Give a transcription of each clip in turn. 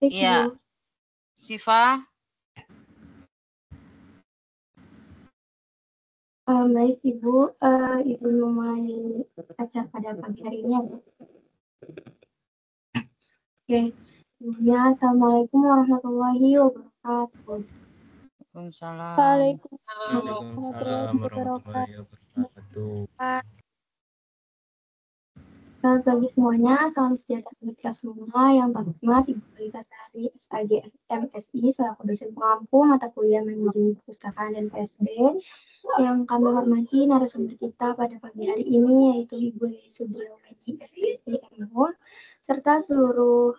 Iya, Siva. Baik Ibu, izin memulai acara pada pagi hari ini. Oke, sebelumnya Assalamualaikum warahmatullahi wabarakatuh. Waalaikumsalam. Waalaikumsalam warahmatullahi wabarakatuh. Selamat pagi semuanya, salam sejahtera untuk kita semua. Yang pertama, Ibu Pulitasari, SAG MSI, selaku dosen pengampu mata kuliah Manajemen Perpustakaan dan PSB. Yang kami hormati narasumber kita pada pagi hari ini, yaitu Ibu Lili Sudiawati, SPP MO, serta seluruh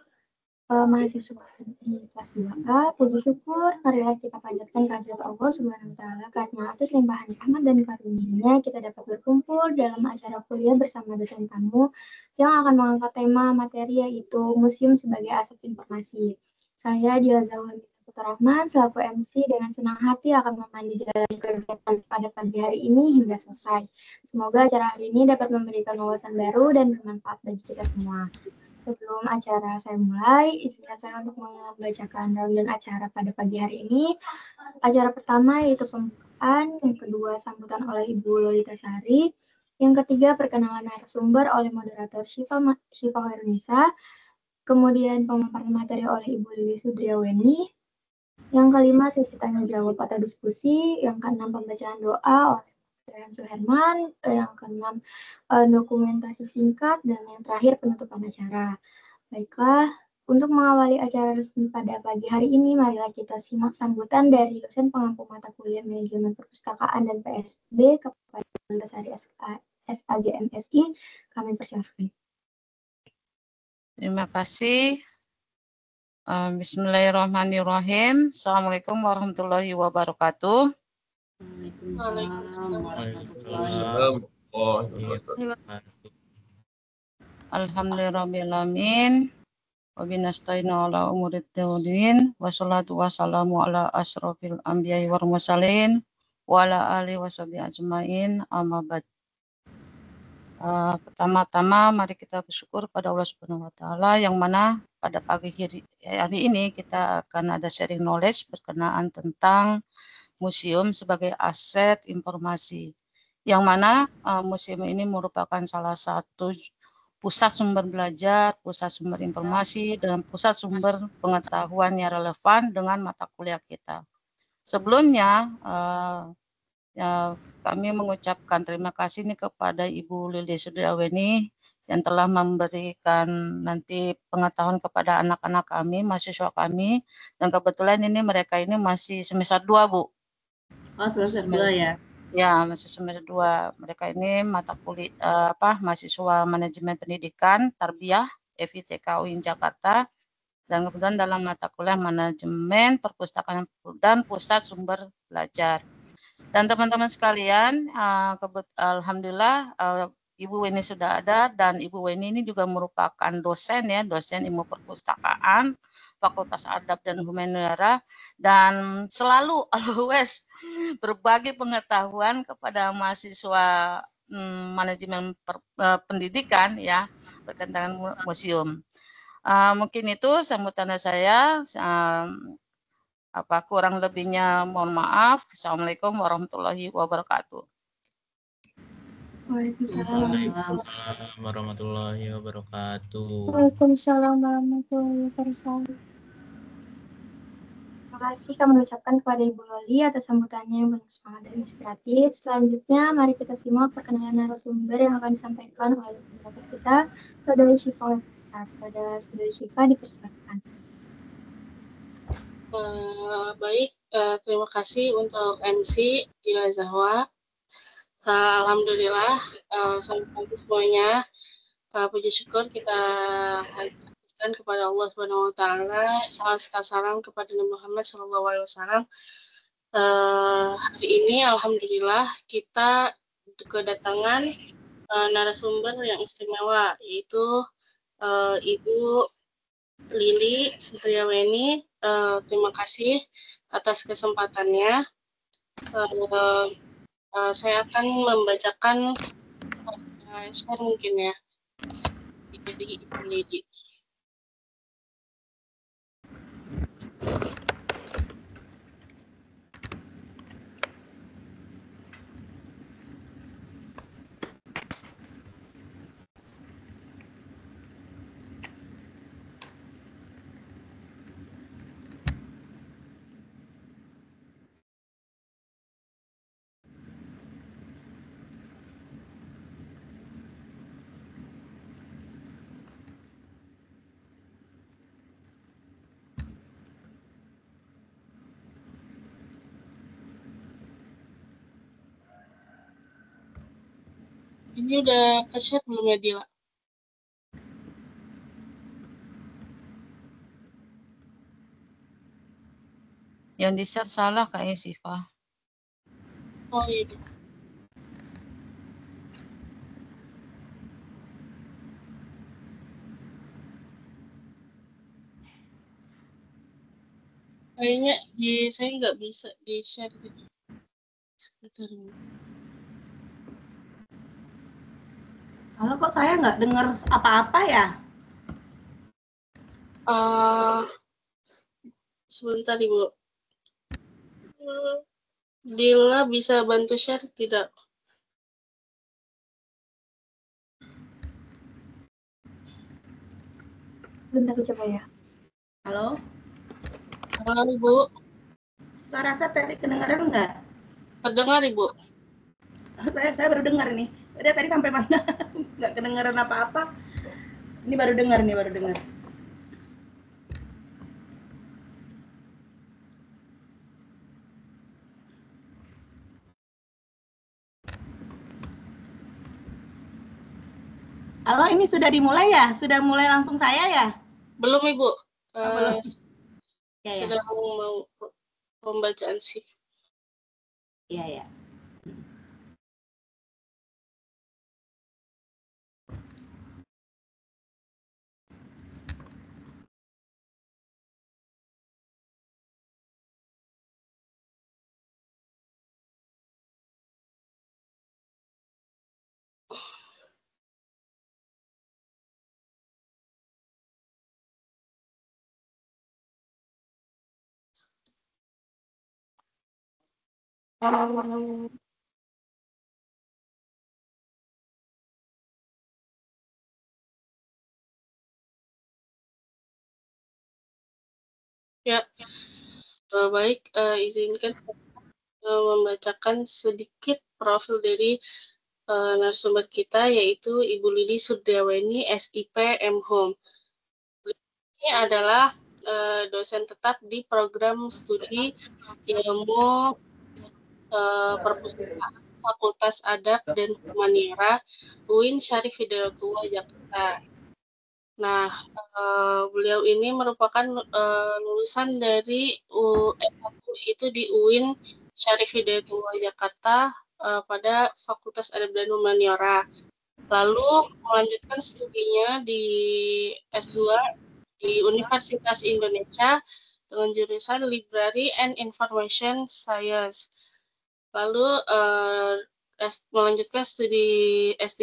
mahasiswa di kelas 2A. Puji syukur, marilah kita panjatkan kehadirat Allah Subhanahu wa Ta'ala, karena atas limpahan rahmat dan karunia-Nya kita dapat berkumpul dalam acara kuliah bersama dosen tamu yang akan mengangkat tema materi, yaitu museum sebagai aset informasi. Saya Dila Zahwa Rahman selaku MC dengan senang hati akan memandu jalan kegiatan pada pagi hari ini hingga selesai. Semoga acara hari ini dapat memberikan wawasan baru dan bermanfaat bagi kita semua. Sebelum acara saya mulai, izinkan saya untuk membacakan rundown acara pada pagi hari ini. Acara pertama yaitu pembukaan, yang kedua sambutan oleh Ibu Lolitasari, yang ketiga perkenalan narasumber oleh moderator Syifa Hoirunisa, kemudian pemaparan materi oleh Ibu Lili Sudriaweni, yang kelima sesi tanya jawab atau diskusi, yang keenam pembacaan doa oleh Suherman, yang keenam dokumentasi singkat, dan yang terakhir penutupan acara. Baiklah, untuk mengawali acara resmi pada pagi hari ini, marilah kita simak sambutan dari dosen pengampu mata kuliah Manajemen Perpustakaan dan PSB kepada Pulitasari SAG MSI. Kami persilahkan. Terima kasih. Bismillahirrahmanirrahim. Assalamualaikum warahmatullahi wabarakatuh. Waalaikumsalam. Alhamdulillahirrahmanirrahim. Wabinasta'inu ala umurid dawudin. Wassalatu wassalamu ala asrofil anbiya'i wal mursalin. Wa ala alihi washabihi ajmain. Amma ba'd. Pertama-tama mari kita bersyukur pada Allah Subhanahu wa Ta'ala, yang mana pada pagi hari ini kita akan ada sharing knowledge berkenaan tentang museum sebagai aset informasi, yang mana museum ini merupakan salah satu pusat sumber belajar, pusat sumber informasi, dan pusat sumber pengetahuan yang relevan dengan mata kuliah kita. Sebelumnya kami mengucapkan terima kasih nih kepada Ibu Lili Sudriaweni yang telah memberikan nanti pengetahuan kepada anak-anak kami, mahasiswa kami, dan kebetulan ini mereka ini masih semester 2, Bu. Oh, semester 2 ya? Ya, masih semester 2. Mereka ini mata kuliah mahasiswa manajemen pendidikan Tarbiyah FITK UIN Jakarta, dan kemudian dalam mata kuliah manajemen perpustakaan dan pusat sumber belajar. Dan teman-teman sekalian, alhamdulillah Ibu Weni sudah ada, dan Ibu Weni ini juga merupakan dosen ya, dosen ilmu perpustakaan Fakultas Adab dan Humaniora, dan selalu always berbagi pengetahuan kepada mahasiswa manajemen pendidikan ya berkaitan museum. Mungkin itu sambutan saya. Kurang lebihnya mohon maaf. Assalamualaikum warahmatullahi wabarakatuh. Waalaikumsalam warahmatullahi wabarakatuh. Waalaikumsalam warahmatullahi wabarakatuh. Terima kasih kami ucapkan kepada Ibu Loli atas sambutannya yang penuh semangat dan inspiratif. Selanjutnya, mari kita simak perkenalan narasumber yang akan disampaikan oleh moderator kita, Saudari Syifa. Pada Saudari Syifa dipersilakan. Baik, terima kasih untuk MC Dila Zahwa. Alhamdulillah, selamat pagi semuanya. Puji syukur kita hadirkan kepada Allah Subhanahu wa Ta'ala. Salam kepada Nabi Muhammad SAW. Hari ini alhamdulillah kita kedatangan narasumber yang istimewa, yaitu Ibu Lili Sudriaweni. Terima kasih atas kesempatannya. Saya akan membacakan share mungkin ya. Jadi Ibu Lili. Ini udah ke-share belum ya, Dila? Yang di-share salah kayaknya Siva. Oh iya. Kayaknya saya nggak bisa di-share gitu. Sebentar. Halo, kok saya nggak dengar apa-apa ya? Sebentar, Ibu. Dila bisa bantu share tidak? Bentar coba ya. Halo, Halo, Ibu. suara saya tadi kedengaran nggak? Terdengar, Ibu? Saya baru dengar nih. Udah tadi sampai mana? Nggak kedengaran apa-apa. Ini baru dengar nih, baru dengar. Halo, ini sudah dimulai ya? Sudah mulai langsung saya ya? Belum, Ibu. Belum. Ya, ya. Sedang mau pembacaan sih. Iya, ya. Ya, baik. Izinkan membacakan sedikit profil dari narasumber kita, yaitu Ibu Lili Surdiaweni, SIP M.Hom. Ini adalah dosen tetap di program studi ilmu perpustakaan Fakultas Adab dan Humaniora UIN Syarif Hidayatullah Jakarta. Nah, beliau ini merupakan lulusan dari S1 itu di UIN Syarif Hidayatullah Jakarta pada Fakultas Adab dan Humaniora. Lalu melanjutkan studinya di S2 di Universitas Indonesia dengan jurusan Library and Information Science. Lalu melanjutkan studi S3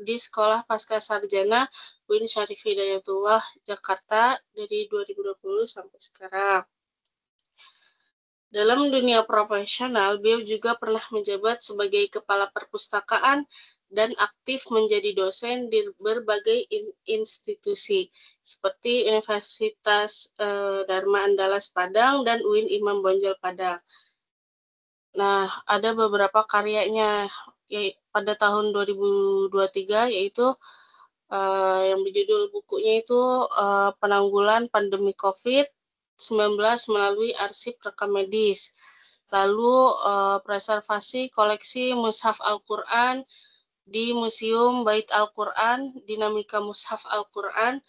di Sekolah Pasca Sarjana UIN Syarif Hidayatullah Jakarta dari 2020 sampai sekarang. Dalam dunia profesional, beliau juga pernah menjabat sebagai kepala perpustakaan dan aktif menjadi dosen di berbagai institusi seperti Universitas Dharma Andalas Padang dan UIN Imam Bonjol Padang. Nah, ada beberapa karyanya pada tahun 2023, yaitu yang berjudul bukunya itu Penanggulan Pandemi COVID-19 melalui arsip rekam medis. Lalu preservasi koleksi Mushaf Al-Quran di Museum Bait Al-Quran, dinamika Mushaf Al-Quran,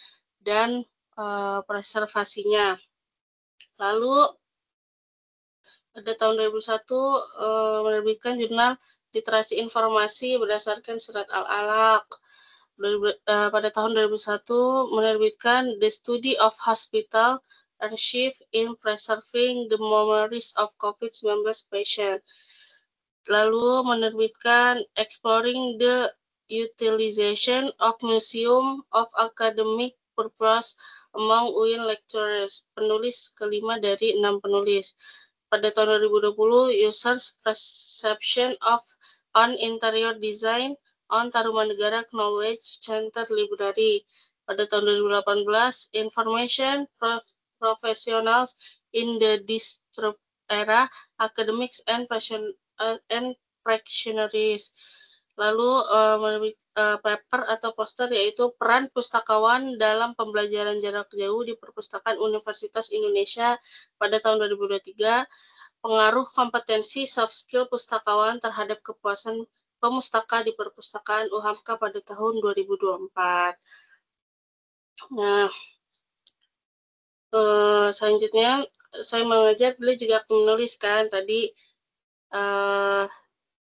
dan preservasinya. Lalu pada tahun 2001 menerbitkan jurnal Literasi Informasi berdasarkan Surat Al-Alaq. Pada tahun 2001 menerbitkan The Study of Hospital Archive in Preserving the Memories of COVID-19 Patients. Lalu menerbitkan Exploring the Utilization of Museum of Academic Purpose Among UIN Lecturers, penulis kelima dari 6 penulis. Pada tahun 2020, Users Perception on Interior Design on Tarumanegara Knowledge Center Library. Pada tahun 2018, Information Professionals in the Disruptive Era, Academics and Practitioners. Lalu paper atau poster yaitu peran pustakawan dalam pembelajaran jarak jauh di Perpustakaan Universitas Indonesia pada tahun 2023, pengaruh kompetensi soft skill pustakawan terhadap kepuasan Pemustaka di Perpustakaan UHAMKA pada tahun 2024. Nah, selanjutnya saya mengajar, beliau juga menuliskan tadi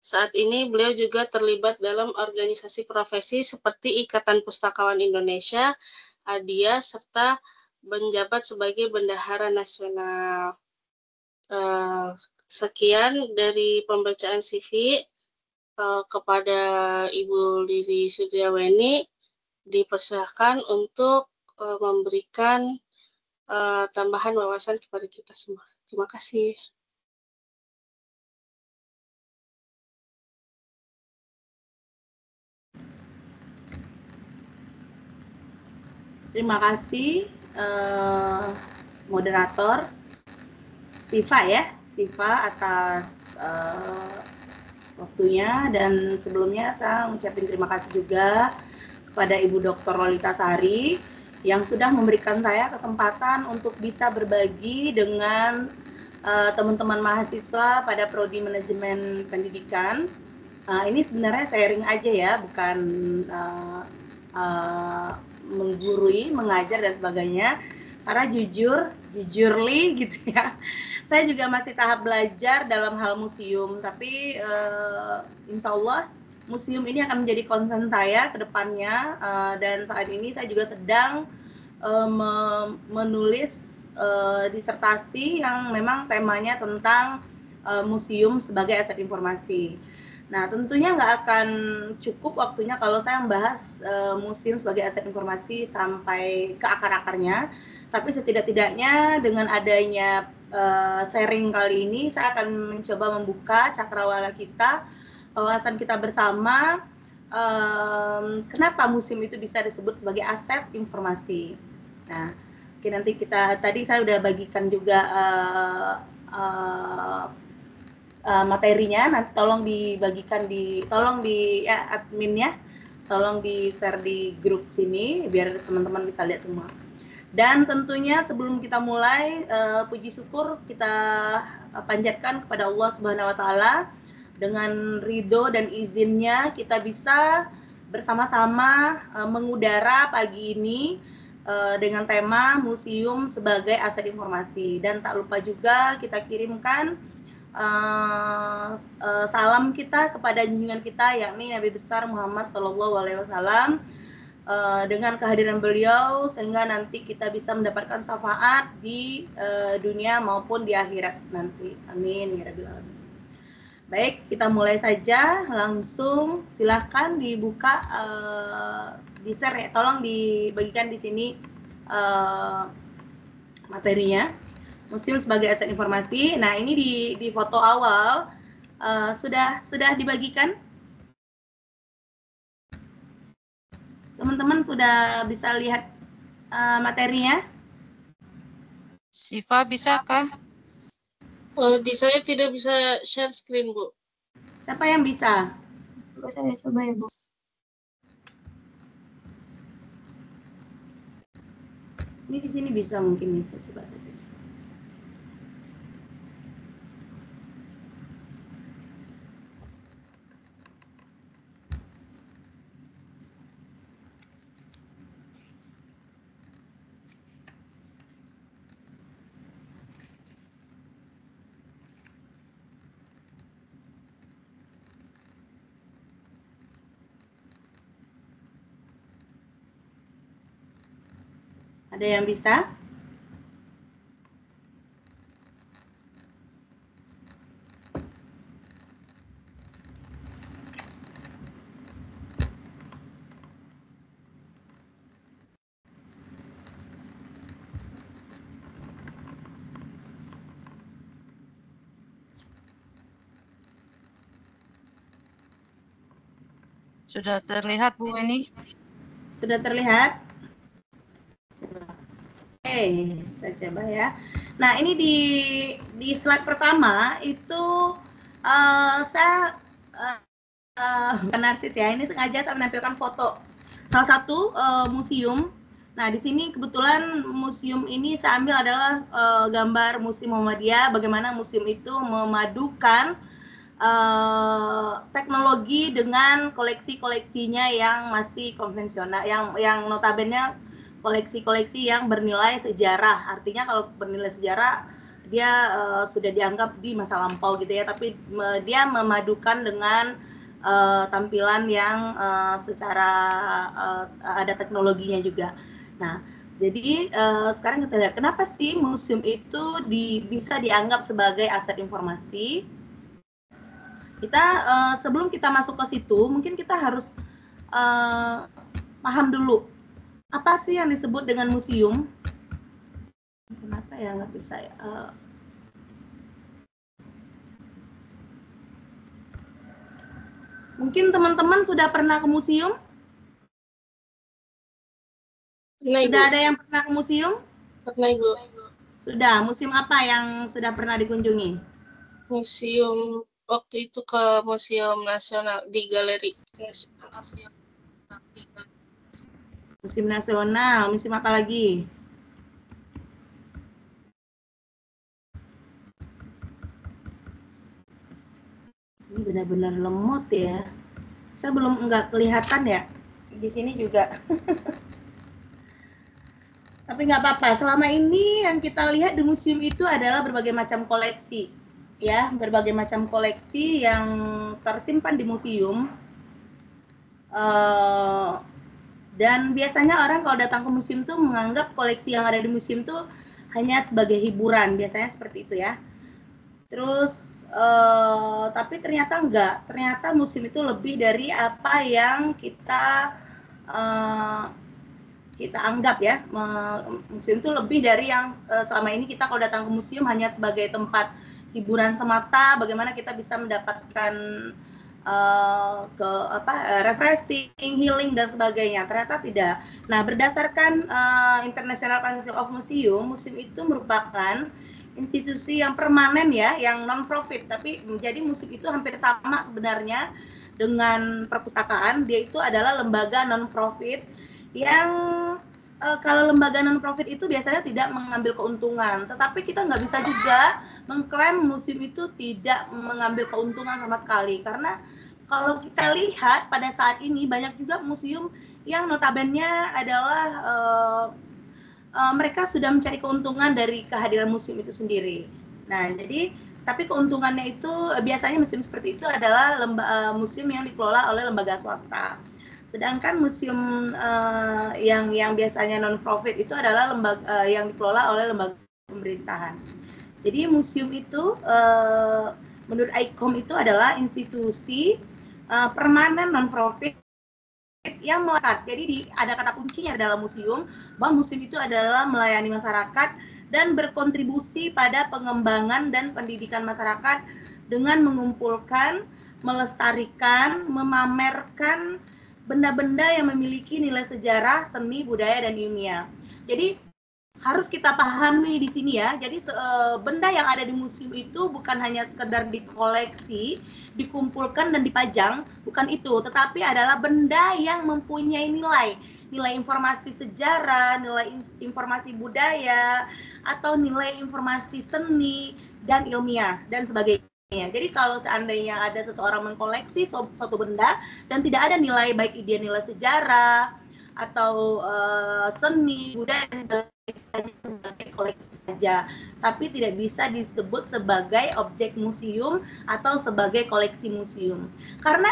saat ini beliau juga terlibat dalam organisasi profesi seperti Ikatan Pustakawan Indonesia, ADIA, serta menjabat sebagai Bendahara Nasional. Sekian dari pembacaan CV kepada Ibu Lili Sudiaweni. Dipersilahkan untuk memberikan tambahan wawasan kepada kita semua. Terima kasih. Terima kasih moderator Siva ya, Siva atas waktunya, dan sebelumnya saya mengucapkan terima kasih juga kepada Ibu Dr. Lolita Sari yang sudah memberikan saya kesempatan untuk bisa berbagi dengan teman-teman mahasiswa pada Prodi Manajemen Pendidikan. Ini sebenarnya sharing aja ya, bukan menggurui, mengajar dan sebagainya, karena jujurly gitu ya, saya juga masih tahap belajar dalam hal museum, tapi insya Allah museum ini akan menjadi concern saya ke depannya, dan saat ini saya juga sedang menulis disertasi yang memang temanya tentang museum sebagai aset informasi. Nah, tentunya nggak akan cukup waktunya kalau saya membahas museum sebagai aset informasi sampai ke akar-akarnya, tapi setidak-tidaknya dengan adanya sharing kali ini, saya akan mencoba membuka cakrawala kita, wawasan kita bersama, kenapa museum itu bisa disebut sebagai aset informasi. Nah, nanti tadi saya udah bagikan juga materinya, nanti tolong dibagikan tolong di ya, adminnya, tolong di share di grup sini biar teman-teman bisa lihat semua. Dan tentunya sebelum kita mulai, puji syukur kita panjatkan kepada Allah Subhanahu wa Ta'ala, dengan ridho dan izinnya kita bisa bersama-sama mengudara pagi ini dengan tema museum sebagai aset informasi. Dan tak lupa juga kita kirimkan salam kita kepada junjungan kita, yakni Nabi besar Muhammad SAW, dengan kehadiran beliau sehingga nanti kita bisa mendapatkan syafaat di dunia maupun di akhirat nanti. Amin ya rabbil alamin. Baik, kita mulai saja langsung. Silahkan dibuka, di share ya, tolong dibagikan di sini materinya. Museum sebagai aset informasi. Nah, ini di foto awal sudah dibagikan. Teman-teman sudah bisa lihat materinya? Siva, bisakah? Di saya tidak bisa share screen, Bu. Siapa yang bisa? Saya coba ya, Bu. Ini di sini bisa mungkin nih, saya coba saja. Ada yang bisa? Sudah terlihat, Bu, ini? Sudah terlihat? Oke, saya coba ya. Nah, ini di slide pertama itu saya bukan narsis ya, ini sengaja saya menampilkan foto salah satu museum. Nah, di sini kebetulan museum ini saya ambil adalah gambar Museum Muhammadiyah, bagaimana museum itu memadukan teknologi dengan koleksi-koleksinya yang masih konvensional, yang notabene koleksi-koleksi yang bernilai sejarah. Artinya kalau bernilai sejarah dia sudah dianggap di masa lampau gitu ya, tapi dia memadukan dengan tampilan yang secara ada teknologinya juga. Nah, jadi sekarang kita lihat kenapa sih museum itu bisa dianggap sebagai aset informasi. Kita sebelum kita masuk ke situ, mungkin kita harus paham dulu apa sih yang disebut dengan museum. Kenapa ya nggak bisa ya? Mungkin teman-teman sudah pernah ke museum? Pernah, Ibu. Sudah ada yang pernah ke museum? Pernah, Ibu. Sudah. Museum apa yang sudah pernah dikunjungi? Museum, waktu itu ke Museum Nasional di Galeri Nasional. Museum Nasional. Museum apa lagi? Ini benar-benar lemot ya. Saya belum nggak kelihatan ya. Di sini juga. Tapi nggak apa-apa. Selama ini yang kita lihat di museum itu adalah berbagai macam koleksi, ya, berbagai macam koleksi yang tersimpan di museum. Dan biasanya orang kalau datang ke museum tuh menganggap koleksi yang ada di museum tuh hanya sebagai hiburan, biasanya seperti itu ya. Terus tapi ternyata enggak. Ternyata museum itu lebih dari apa yang kita anggap ya. Museum itu lebih dari yang selama ini kita kalau datang ke museum hanya sebagai tempat hiburan semata, bagaimana kita bisa mendapatkan refreshing, healing dan sebagainya. Ternyata tidak. Nah, berdasarkan International Council of Museum, museum itu merupakan institusi yang permanen ya, yang non-profit. Tapi menjadi museum itu hampir sama sebenarnya dengan perpustakaan. Dia itu adalah lembaga non-profit yang kalau lembaga non-profit itu biasanya tidak mengambil keuntungan, tetapi kita nggak bisa juga mengklaim museum itu tidak mengambil keuntungan sama sekali, karena kalau kita lihat pada saat ini banyak juga museum yang notabene adalah mereka sudah mencari keuntungan dari kehadiran museum itu sendiri. Nah, jadi tapi keuntungannya itu biasanya museum seperti itu adalah museum yang dikelola oleh lembaga swasta. Sedangkan museum yang biasanya non-profit itu adalah lembaga yang dikelola oleh lembaga pemerintahan. Jadi museum itu menurut ICOM itu adalah institusi permanen non-profit yang melekat. Jadi ada kata kuncinya dalam museum bahwa museum itu adalah melayani masyarakat dan berkontribusi pada pengembangan dan pendidikan masyarakat dengan mengumpulkan, melestarikan, memamerkan benda-benda yang memiliki nilai sejarah, seni, budaya, dan ilmiah. Jadi harus kita pahami di sini ya. Jadi benda yang ada di museum itu bukan hanya sekedar dikoleksi, dikumpulkan dan dipajang, bukan itu, tetapi adalah benda yang mempunyai nilai informasi sejarah, nilai informasi budaya, atau nilai informasi seni dan ilmiah dan sebagainya. Jadi kalau seandainya ada seseorang mengkoleksi suatu benda dan tidak ada nilai, baik dia nilai sejarah atau seni, budaya, sebagai koleksi saja, tapi tidak bisa disebut sebagai objek museum atau sebagai koleksi museum. Karena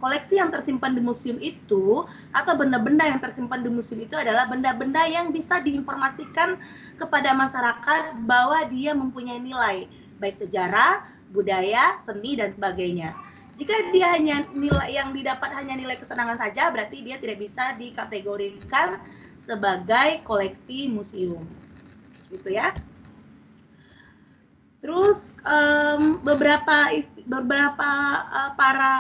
koleksi yang tersimpan di museum itu atau benda-benda yang tersimpan di museum itu adalah benda-benda yang bisa diinformasikan kepada masyarakat bahwa dia mempunyai nilai, baik sejarah, budaya, seni, dan sebagainya. Jika dia hanya nilai yang didapat hanya nilai kesenangan saja, berarti dia tidak bisa dikategorikan sebagai koleksi museum, gitu ya. Terus beberapa para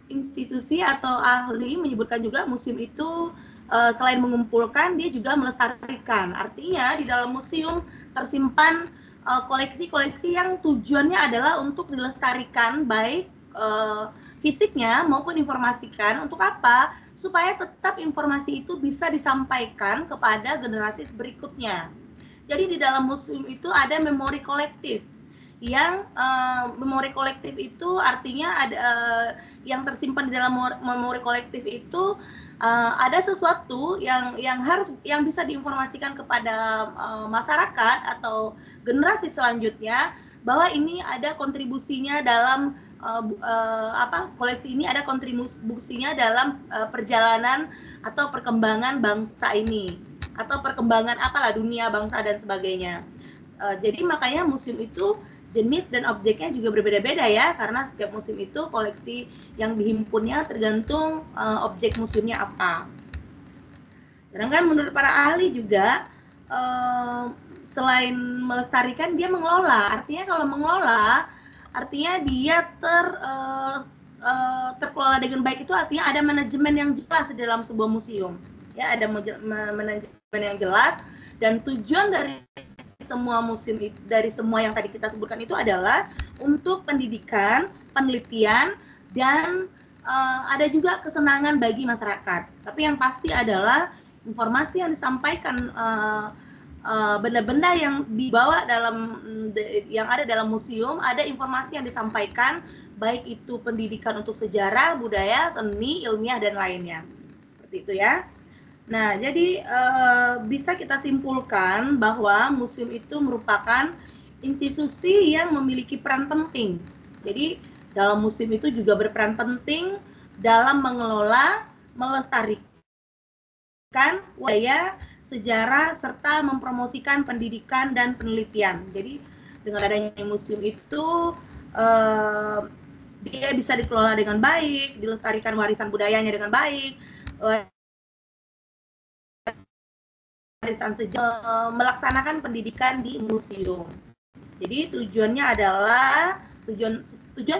institusi atau ahli menyebutkan juga museum itu selain mengumpulkan, dia juga melestarikan. Artinya di dalam museum tersimpan koleksi-koleksi yang tujuannya adalah untuk dilestarikan, baik fisiknya maupun informasikan. Untuk apa? Supaya tetap informasi itu bisa disampaikan kepada generasi berikutnya. Jadi di dalam museum itu ada memori kolektif yang memori kolektif itu artinya ada yang tersimpan di dalam memori kolektif itu ada sesuatu yang bisa diinformasikan kepada masyarakat atau generasi selanjutnya bahwa ini ada kontribusinya dalam koleksi ini ada kontribusinya dalam perjalanan atau perkembangan bangsa ini atau perkembangan dunia bangsa dan sebagainya. Jadi makanya museum itu jenis dan objeknya juga berbeda-beda ya, karena setiap museum itu koleksi yang dihimpunnya tergantung objek museumnya apa. Sedangkan menurut para ahli juga selain melestarikan, dia mengelola. Artinya kalau mengelola, artinya dia terkelola dengan baik itu artinya ada manajemen yang jelas di dalam sebuah museum. Ya, ada manajemen yang jelas, dan tujuan dari semua museum itu, dari semua yang tadi kita sebutkan itu adalah untuk pendidikan, penelitian, dan ada juga kesenangan bagi masyarakat. Tapi yang pasti adalah informasi yang disampaikan, benda-benda yang dibawa yang ada dalam museum, ada informasi yang disampaikan, baik itu pendidikan untuk sejarah, budaya, seni, ilmiah, dan lainnya. Seperti itu ya. Nah, jadi bisa kita simpulkan bahwa museum itu merupakan institusi yang memiliki peran penting. Jadi, dalam museum itu juga berperan penting dalam mengelola, melestarikan budaya, sejarah, serta mempromosikan pendidikan dan penelitian. Jadi, dengan adanya museum itu, dia bisa dikelola dengan baik, dilestarikan warisan budayanya dengan baik, warisan sejarah, melaksanakan pendidikan di museum. Jadi tujuannya adalah, tujuan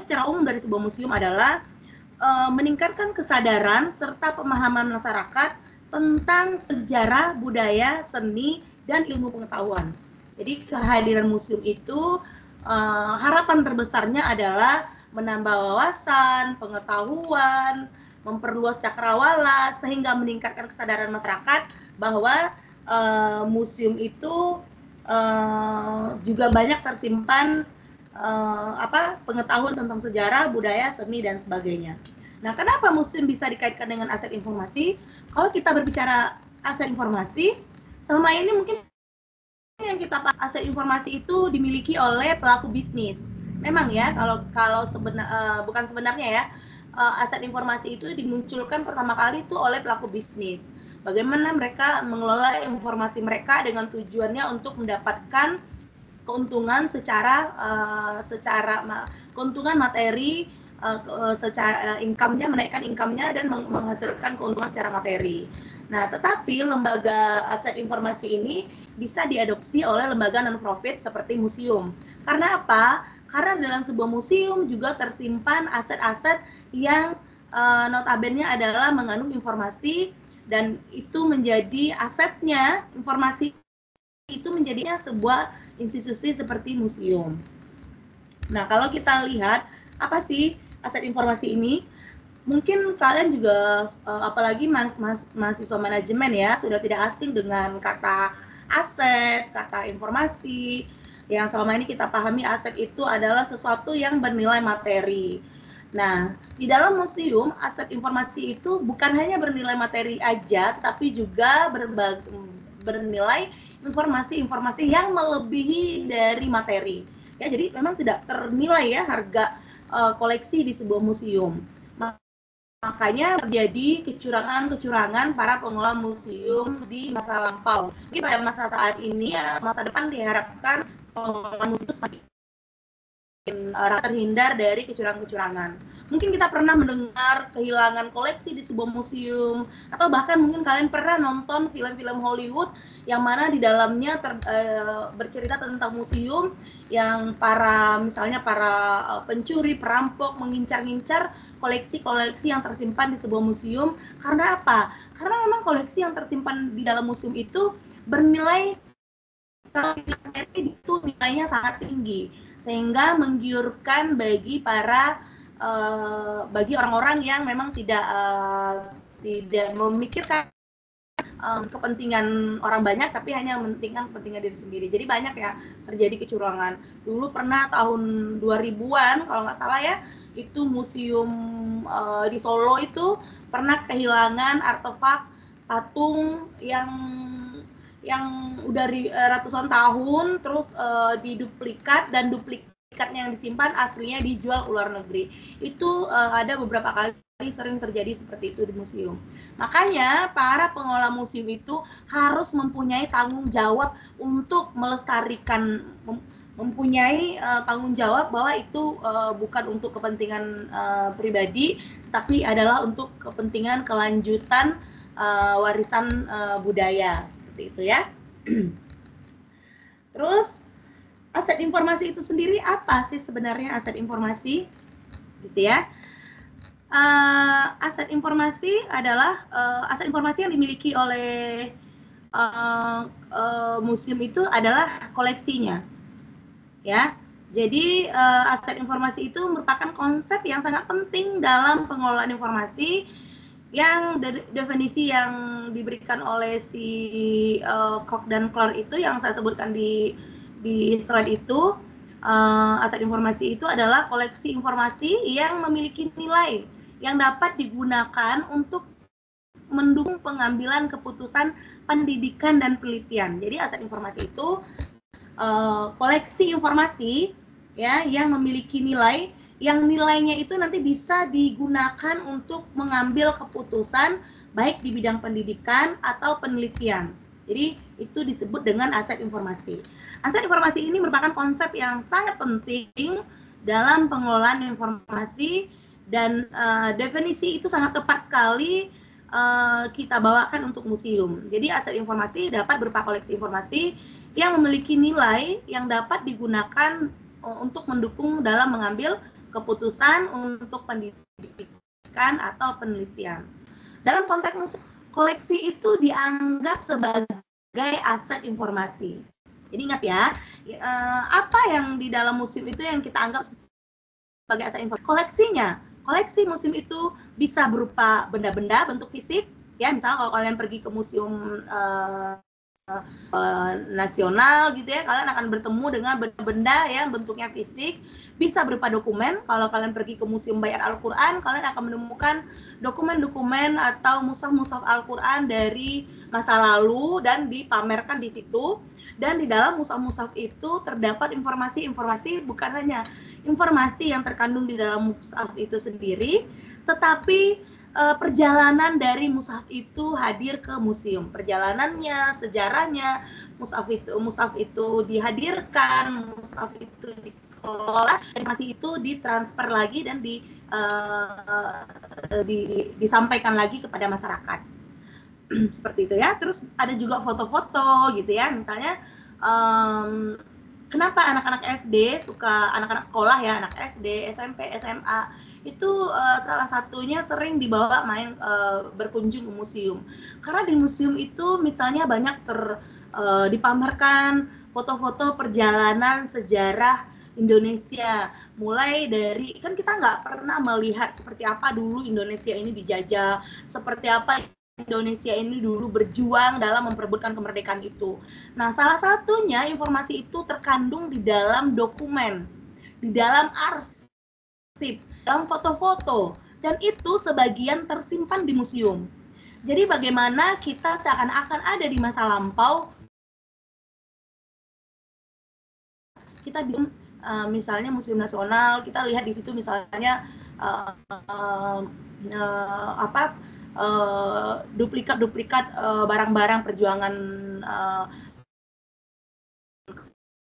secara umum dari sebuah museum adalah meningkatkan kesadaran serta pemahaman masyarakat tentang sejarah, budaya, seni, dan ilmu pengetahuan. Jadi kehadiran museum itu harapan terbesarnya adalah menambah wawasan, pengetahuan, memperluas cakrawala, sehingga meningkatkan kesadaran masyarakat bahwa museum itu juga banyak tersimpan pengetahuan tentang sejarah, budaya, seni, dan sebagainya. Nah, kenapa museum bisa dikaitkan dengan aset informasi? Kalau kita berbicara aset informasi, selama ini mungkin yang kita aset informasi itu dimiliki oleh pelaku bisnis. Memang ya, kalau bukan sebenarnya ya, aset informasi itu dimunculkan pertama kali itu oleh pelaku bisnis. Bagaimana mereka mengelola informasi mereka dengan tujuannya untuk mendapatkan keuntungan keuntungan materi, secara income-nya, menaikkan income-nya, dan menghasilkan keuntungan secara materi. Nah, tetapi lembaga aset informasi ini bisa diadopsi oleh lembaga non-profit seperti museum. Karena apa? Karena dalam sebuah museum juga tersimpan aset-aset yang notabene adalah mengandung informasi, dan itu menjadi asetnya, informasi itu menjadinya sebuah institusi seperti museum. Nah, kalau kita lihat apa sih aset informasi ini, mungkin kalian juga apalagi mahasiswa manajemen ya, sudah tidak asing dengan kata aset, kata informasi. Yang selama ini kita pahami aset itu adalah sesuatu yang bernilai materi. Nah, di dalam museum, aset informasi itu bukan hanya bernilai materi aja, tetapi juga bernilai informasi-informasi yang melebihi dari materi. Ya, jadi memang tidak ternilai ya harga koleksi di sebuah museum. Makanya terjadi kecurangan-kecurangan para pengelola museum di masa lampau. Jadi pada masa saat ini, masa depan diharapkan pengelola museum semakin terhindar dari kecurangan-kecurangan. Mungkin kita pernah mendengar kehilangan koleksi di sebuah museum, atau bahkan mungkin kalian pernah nonton film-film Hollywood yang mana di dalamnya bercerita tentang museum yang misalnya para pencuri, perampok mengincar-incar koleksi-koleksi yang tersimpan di sebuah museum. Karena apa? Karena memang koleksi yang tersimpan di dalam museum itu bernilai, itu nilainya sangat tinggi, sehingga menggiurkan bagi bagi orang-orang yang memang tidak memikirkan kepentingan orang banyak, tapi hanya mementingkan kepentingan diri sendiri. Jadi banyak ya terjadi kecurangan. Dulu pernah tahun 2000-an kalau nggak salah ya, itu museum di Solo itu pernah kehilangan artefak patung yang udah ratusan tahun, terus diduplikat, dan duplikatnya yang disimpan aslinya dijual ke luar negeri. Itu ada beberapa kali sering terjadi seperti itu di museum. Makanya para pengelola museum itu harus mempunyai tanggung jawab untuk melestarikan, mempunyai tanggung jawab bahwa itu bukan untuk kepentingan pribadi, tapi adalah untuk kepentingan kelanjutan warisan budaya, seperti itu ya. Terus aset informasi itu sendiri apa sih sebenarnya aset informasi, gitu ya? Aset informasi adalah aset informasi yang dimiliki oleh museum itu adalah koleksinya, ya. Jadi aset informasi itu merupakan konsep yang sangat penting dalam pengelolaan informasi, yang definisi yang diberikan oleh si Koch dan Clark itu yang saya sebutkan di slide itu. Aset informasi itu adalah koleksi informasi yang memiliki nilai yang dapat digunakan untuk mendukung pengambilan keputusan pendidikan dan penelitian. Jadi aset informasi itu koleksi informasi ya yang memiliki nilai, yang nilainya itu nanti bisa digunakan untuk mengambil keputusan baik di bidang pendidikan atau penelitian. Jadi itu disebut dengan aset informasi. Aset informasi ini merupakan konsep yang sangat penting dalam pengelolaan informasi, dan definisi itu sangat tepat sekali kita bawakan untuk museum. Jadi aset informasi dapat berupa koleksi informasi yang memiliki nilai yang dapat digunakan untuk mendukung dalam mengambil keputusan untuk pendidikan atau penelitian. Dalam konteks museum, koleksi itu dianggap sebagai aset informasi. Jadi ingat ya, apa yang di dalam museum itu yang kita anggap sebagai aset informasi? Koleksinya. Koleksi museum itu bisa berupa benda-benda bentuk fisik, ya misalnya kalau kalian pergi ke museum nasional gitu ya, kalian akan bertemu dengan benda-benda yang bentuknya fisik. Bisa berupa dokumen, kalau kalian pergi ke Museum Bayat Al-Quran, kalian akan menemukan dokumen-dokumen atau mushaf-mushaf Al-Quran dari masa lalu dan dipamerkan di situ. Dan di dalam mushaf-mushaf itu terdapat informasi-informasi, bukan hanya informasi yang terkandung di dalam mushaf itu sendiri, tetapi perjalanan dari mushaf itu hadir ke museum, perjalanannya, sejarahnya, mushaf itu dihadirkan, mushaf itu dikelola, informasi itu ditransfer lagi dan disampaikan lagi kepada masyarakat. Seperti itu ya. Terus ada juga foto-foto gitu ya, misalnya kenapa anak-anak SD suka, anak-anak sekolah ya, anak SD, SMP, SMA itu salah satunya sering dibawa main berkunjung ke museum, karena di museum itu misalnya banyak dipamerkan foto-foto perjalanan sejarah Indonesia, mulai dari, kan kita nggak pernah melihat seperti apa dulu Indonesia ini dijajah, seperti apa Indonesia ini dulu berjuang dalam memperebutkan kemerdekaan itu. Nah, salah satunya informasi itu terkandung di dalam dokumen, di dalam arsip, dalam foto-foto, dan itu sebagian tersimpan di museum. Jadi bagaimana kita seakan-akan ada di masa lampau, kita bisa misalnya Museum Nasional, kita lihat di situ misalnya duplikat-duplikat barang-barang perjuangan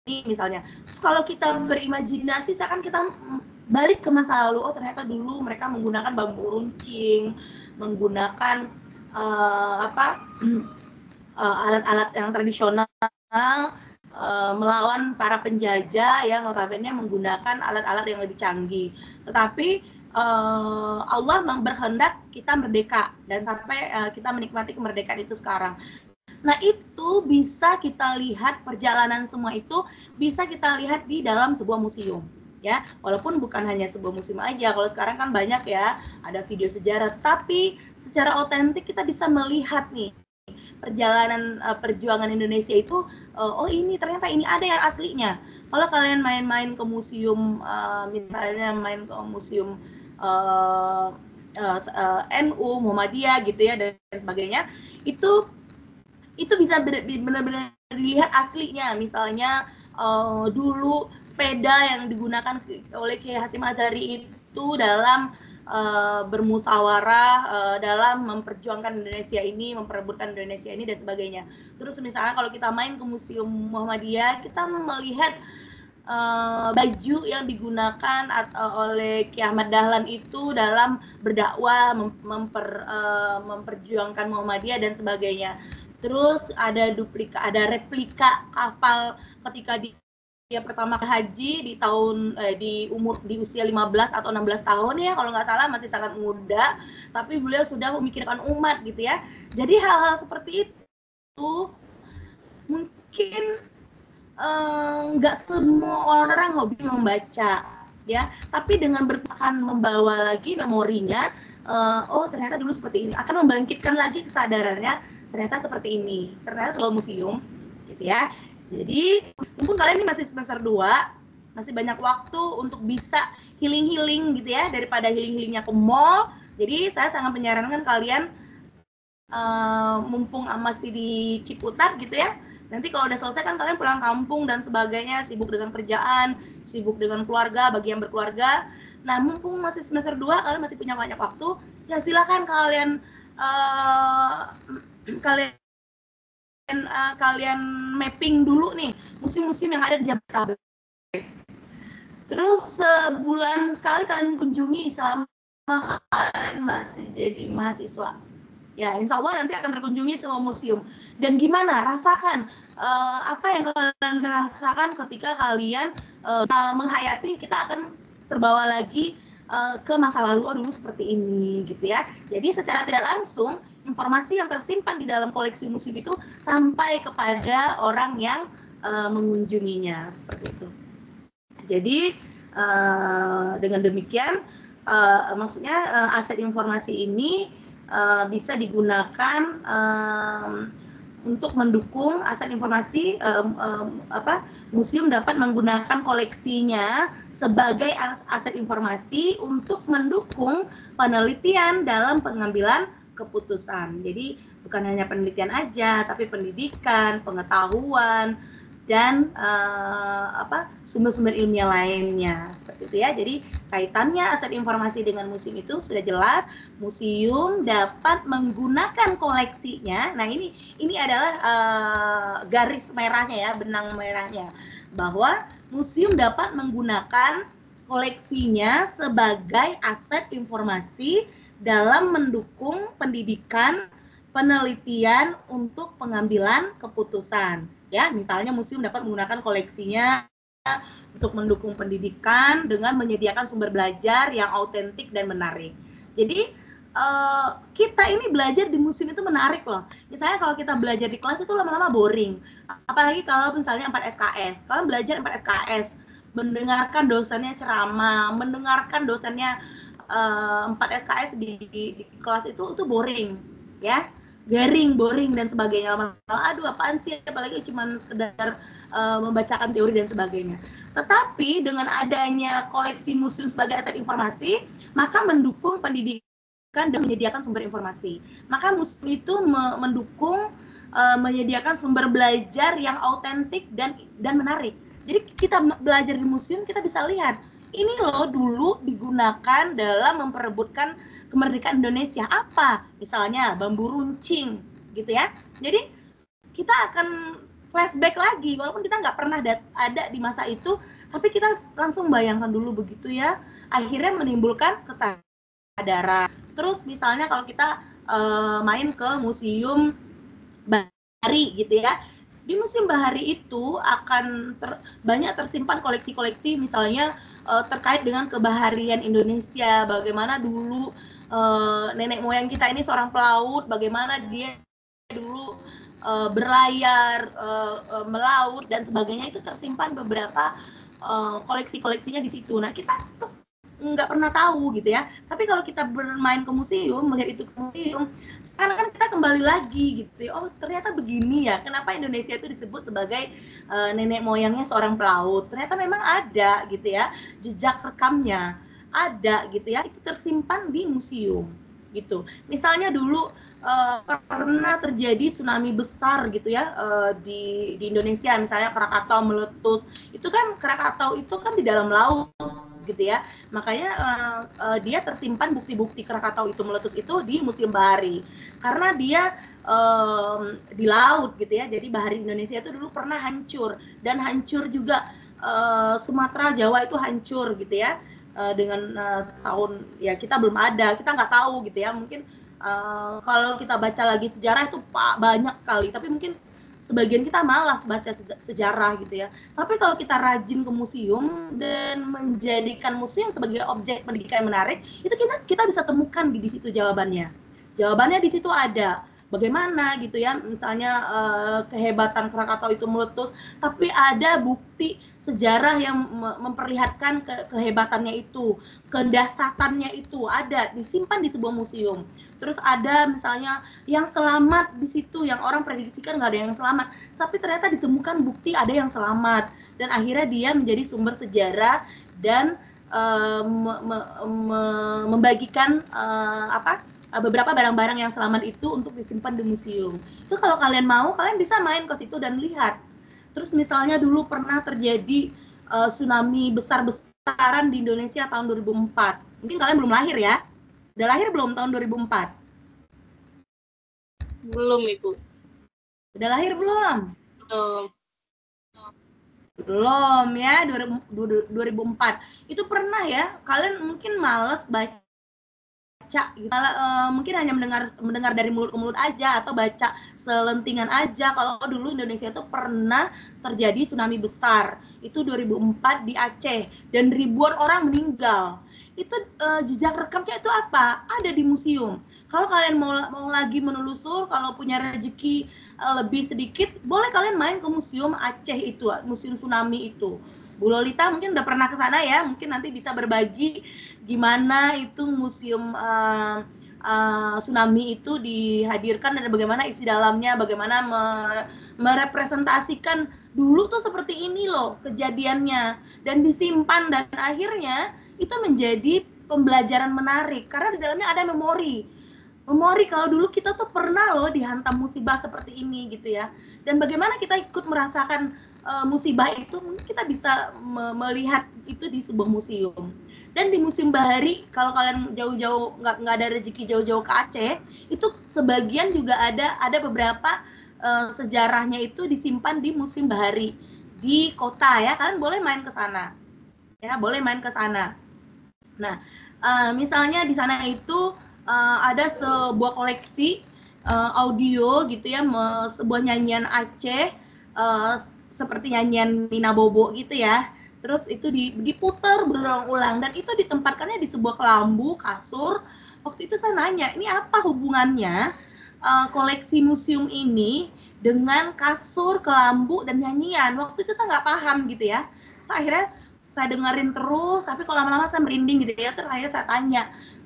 ini misalnya. Terus kalau kita berimajinasi, seakan kita balik ke masa lalu, oh ternyata dulu mereka menggunakan bambu runcing, menggunakan alat-alat yang tradisional, melawan para penjajah yang notabene menggunakan alat-alat yang lebih canggih. Tetapi Allah berkehendak kita merdeka dan sampai kita menikmati kemerdekaan itu sekarang. Nah, itu bisa kita lihat, perjalanan semua itu bisa kita lihat di dalam sebuah museum, ya. Walaupun bukan hanya sebuah museum aja, kalau sekarang kan banyak ya, ada video sejarah, tetapi secara otentik kita bisa melihat nih perjalanan perjuangan Indonesia itu, oh ini ternyata ini ada yang aslinya. Kalau kalian main-main ke museum, misalnya main ke museum NU, Muhammadiyah gitu ya dan sebagainya, itu bisa benar-benar dilihat aslinya. Misalnya dulu sepeda yang digunakan oleh Kiai Hasyim Asy'ari itu dalam bermusyawarah dalam memperjuangkan Indonesia ini, memperebutkan Indonesia ini dan sebagainya. Terus misalnya kalau kita main ke Museum Muhammadiyah, kita melihat baju yang digunakan oleh Ki Ahmad Dahlan itu dalam berdakwah, memperjuangkan Muhammadiyah dan sebagainya. Terus ada replika kapal ketika dia pertama haji di tahun di usia 15 atau 16 tahun ya, kalau nggak salah, masih sangat muda, tapi beliau sudah memikirkan umat gitu ya. Jadi hal-hal seperti itu mungkin nggak semua orang hobi membaca ya, tapi dengan berkesan membawa lagi memorinya, oh ternyata dulu seperti ini, akan membangkitkan lagi kesadarannya, ternyata seperti ini, ternyata sebuah museum gitu ya. Jadi mumpung kalian ini masih semester 2, masih banyak waktu untuk bisa healing gitu ya, daripada healingnya ke mall. Jadi saya sangat menyarankan kalian mumpung masih di Ciputat gitu ya, nanti kalau udah selesai kan kalian pulang kampung dan sebagainya, sibuk dengan kerjaan, sibuk dengan keluarga, bagi yang berkeluarga. Nah mumpung masih semester 2, kalian masih punya banyak waktu, ya silakan kalian mapping dulu nih museum-museum yang ada di Jabodetabek. Terus sebulan sekali kalian kunjungi selama kalian masih jadi mahasiswa. Ya, insya Allah nanti akan terkunjungi semua museum. Dan gimana? Rasakan apa yang kalian rasakan ketika kalian menghayati, kita akan terbawa lagi ke masa lalu, oh dulu seperti ini gitu ya. Jadi secara tidak langsung informasi yang tersimpan di dalam koleksi museum itu sampai kepada orang yang mengunjunginya, seperti itu. Jadi dengan demikian maksudnya aset informasi ini bisa digunakan untuk mendukung aset informasi, museum dapat menggunakan koleksinya sebagai aset informasi untuk mendukung penelitian dalam pengambilan keputusan. Jadi bukan hanya penelitian aja, tapi pendidikan, pengetahuan, dan sumber-sumber ilmiah lainnya, seperti itu ya. Jadi kaitannya aset informasi dengan museum itu sudah jelas. Museum dapat menggunakan koleksinya. Nah ini adalah garis merahnya ya, benang merahnya, bahwa museum dapat menggunakan koleksinya sebagai aset informasi dalam mendukung pendidikan, penelitian untuk pengambilan keputusan. Ya, misalnya museum dapat menggunakan koleksinya untuk mendukung pendidikan dengan menyediakan sumber belajar yang autentik dan menarik. Jadi kita ini belajar di museum itu menarik loh. Misalnya kalau kita belajar di kelas itu lama-lama boring. Apalagi kalau misalnya 4 SKS. Kalian belajar 4 SKS, mendengarkan dosennya ceramah, mendengarkan dosennya 4 SKS di kelas itu boring ya, garing, boring dan sebagainya. Aduh apaan sih, apalagi cuma sekedar membacakan teori dan sebagainya. Tetapi dengan adanya koleksi museum sebagai aset informasi, maka mendukung pendidikan dan menyediakan sumber informasi. Maka museum itu mendukung menyediakan sumber belajar yang autentik dan menarik. Jadi kita belajar di museum, kita bisa lihat ini loh dulu digunakan dalam memperebutkan kemerdekaan Indonesia apa, misalnya bambu runcing gitu ya. Jadi kita akan flashback lagi, walaupun kita nggak pernah ada di masa itu, tapi kita langsung bayangkan dulu begitu ya, akhirnya menimbulkan kesadaran. Terus misalnya kalau kita main ke museum Bahari gitu ya, di museum Bahari itu akan banyak tersimpan koleksi-koleksi misalnya terkait dengan kebaharian Indonesia, bagaimana dulu nenek moyang kita ini seorang pelaut, bagaimana dia dulu berlayar, melaut dan sebagainya, itu tersimpan beberapa koleksi-koleksinya di situ. Nah kita nggak pernah tahu gitu ya. Tapi kalau kita bermain ke museum, melihat itu ke museum, sekarang kan kita kembali lagi gitu. Oh ternyata begini ya, kenapa Indonesia itu disebut sebagai nenek moyangnya seorang pelaut. Ternyata memang ada gitu ya, jejak rekamnya ada gitu ya, itu tersimpan di museum gitu. Misalnya dulu pernah terjadi tsunami besar gitu ya di Indonesia, misalnya Krakatau meletus. Itu kan Krakatau itu kan di dalam laut gitu ya, makanya dia tersimpan bukti-bukti Krakatau itu meletus itu di Museum Bahari karena dia di laut gitu ya. Jadi Bahari Indonesia itu dulu pernah hancur, dan hancur juga Sumatera, Jawa itu hancur gitu ya, dengan tahun ya kita belum ada, kita nggak tahu gitu ya. Mungkin kalau kita baca lagi sejarah itu banyak sekali, tapi mungkin sebagian kita malas baca sejarah gitu ya. Tapi kalau kita rajin ke museum dan menjadikan museum sebagai objek pendidikan yang menarik, itu kita bisa temukan di situ jawabannya. Jawabannya di situ ada. Bagaimana gitu ya, misalnya kehebatan Krakatau itu meletus, tapi ada bukti sejarah yang memperlihatkan kehebatannya itu, kedasatannya itu ada disimpan di sebuah museum. Terus ada misalnya yang selamat di situ, yang orang prediksikan nggak ada yang selamat, tapi ternyata ditemukan bukti ada yang selamat, dan akhirnya dia menjadi sumber sejarah dan membagikan beberapa barang-barang yang selamat itu untuk disimpan di museum. Itu kalau kalian mau, kalian bisa main ke situ dan lihat. Terus misalnya dulu pernah terjadi tsunami besar-besaran di Indonesia tahun 2004. Mungkin kalian belum lahir ya? Udah lahir belum tahun 2004? Belum, Ibu. Udah lahir belum? Belum. Belum ya, 2004. Itu pernah ya, kalian mungkin males baca gitu. Mungkin hanya mendengar dari mulut ke mulut aja, atau baca selentingan aja. Kalau dulu Indonesia itu pernah terjadi tsunami besar, itu 2004 di Aceh, dan ribuan orang meninggal. Itu jejak rekamnya itu apa? Ada di museum. Kalau kalian mau lagi menelusur, kalau punya rezeki lebih sedikit, boleh kalian main ke museum Aceh itu, museum tsunami itu. Bu Lolita mungkin udah pernah ke sana ya, mungkin nanti bisa berbagi gimana itu museum tsunami itu dihadirkan dan bagaimana isi dalamnya, bagaimana merepresentasikan dulu tuh seperti ini loh kejadiannya, dan disimpan, dan akhirnya itu menjadi pembelajaran menarik karena di dalamnya ada memori kalau dulu kita tuh pernah loh dihantam musibah seperti ini gitu ya, dan bagaimana kita ikut merasakan musibah itu, mungkin kita bisa melihat itu di sebuah museum. Dan di Museum Bahari, kalau kalian jauh-jauh nggak ada rezeki jauh-jauh ke Aceh, itu sebagian juga ada beberapa sejarahnya itu disimpan di Museum Bahari di kota ya. Kalian boleh main ke sana ya, boleh main ke sana. Nah, misalnya di sana itu ada sebuah koleksi audio gitu ya, sebuah nyanyian Aceh seperti nyanyian Nina Bobo gitu ya. Terus itu diputar berulang-ulang, dan itu ditempatkannya di sebuah kelambu kasur. Waktu itu saya nanya, ini apa hubungannya koleksi museum ini dengan kasur, kelambu, dan nyanyian? Waktu itu saya nggak paham gitu ya. Akhirnya saya dengerin terus, tapi kalau lama-lama saya merinding gitu ya. Terus akhirnya saya tanya,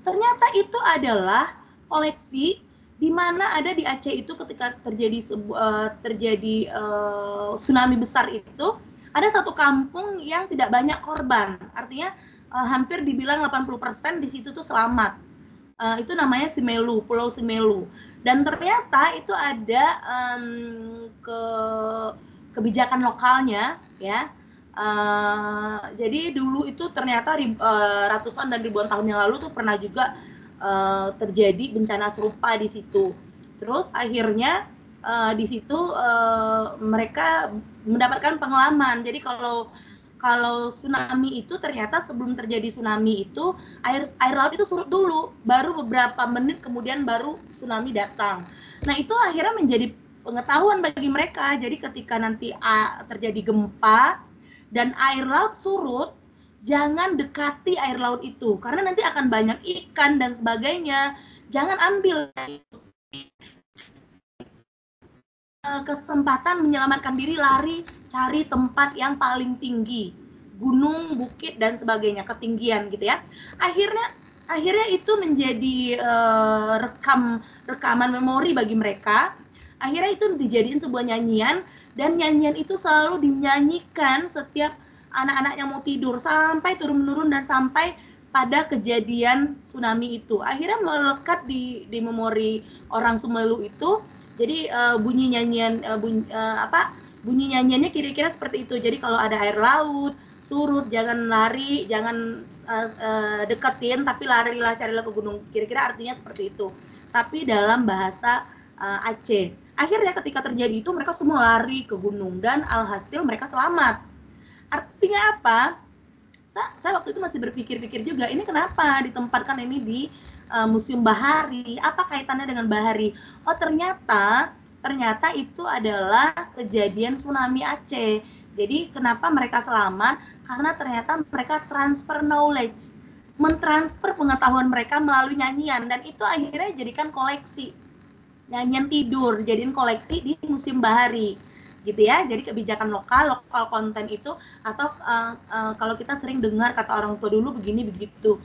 ternyata itu adalah koleksi di mana ada di Aceh itu ketika terjadi tsunami besar itu, ada satu kampung yang tidak banyak korban. Artinya hampir dibilang 80% di situ tuh selamat. Itu namanya Simelu, Pulau Simelu. Dan ternyata itu ada kebijakan lokalnya ya. Jadi dulu itu ternyata ratusan dan ribuan tahun yang lalu tuh pernah juga terjadi bencana serupa di situ. Terus akhirnya di situ mereka mendapatkan pengalaman. Jadi kalau tsunami itu ternyata sebelum terjadi tsunami itu air laut itu surut dulu, baru beberapa menit kemudian baru tsunami datang. Nah itu akhirnya menjadi pengetahuan bagi mereka. Jadi ketika nanti terjadi gempa dan air laut surut, jangan dekati air laut itu karena nanti akan banyak ikan dan sebagainya. Jangan ambil kesempatan menyelamatkan diri, lari cari tempat yang paling tinggi gunung, bukit dan sebagainya, ketinggian gitu ya. Akhirnya itu menjadi rekaman memori bagi mereka. Akhirnya itu dijadiin sebuah nyanyian, dan nyanyian itu selalu dinyanyikan setiap anak-anak yang mau tidur sampai turun-menurun dan sampai pada kejadian tsunami itu. Akhirnya melekat di memori orang Sumelu itu. Jadi bunyi nyanyiannya kira-kira seperti itu. Jadi kalau ada air laut surut, jangan lari, jangan deketin, tapi larilah, carilah ke gunung. Kira-kira artinya seperti itu. Tapi dalam bahasa Aceh. Akhirnya ketika terjadi itu mereka semua lari ke gunung dan alhasil mereka selamat. Artinya apa? Saya waktu itu masih berpikir-pikir juga, ini kenapa ditempatkan ini di Museum Bahari? Apa kaitannya dengan Bahari? Oh, ternyata itu adalah kejadian tsunami Aceh. Jadi kenapa mereka selamat? Karena ternyata mereka transfer knowledge, mentransfer pengetahuan mereka melalui nyanyian, dan itu akhirnya jadikan koleksi. Nyanyian tidur jadiin koleksi di Museum Bahari. Gitu ya. Jadi kebijakan lokal konten itu, atau kalau kita sering dengar kata orang tua dulu begini begitu,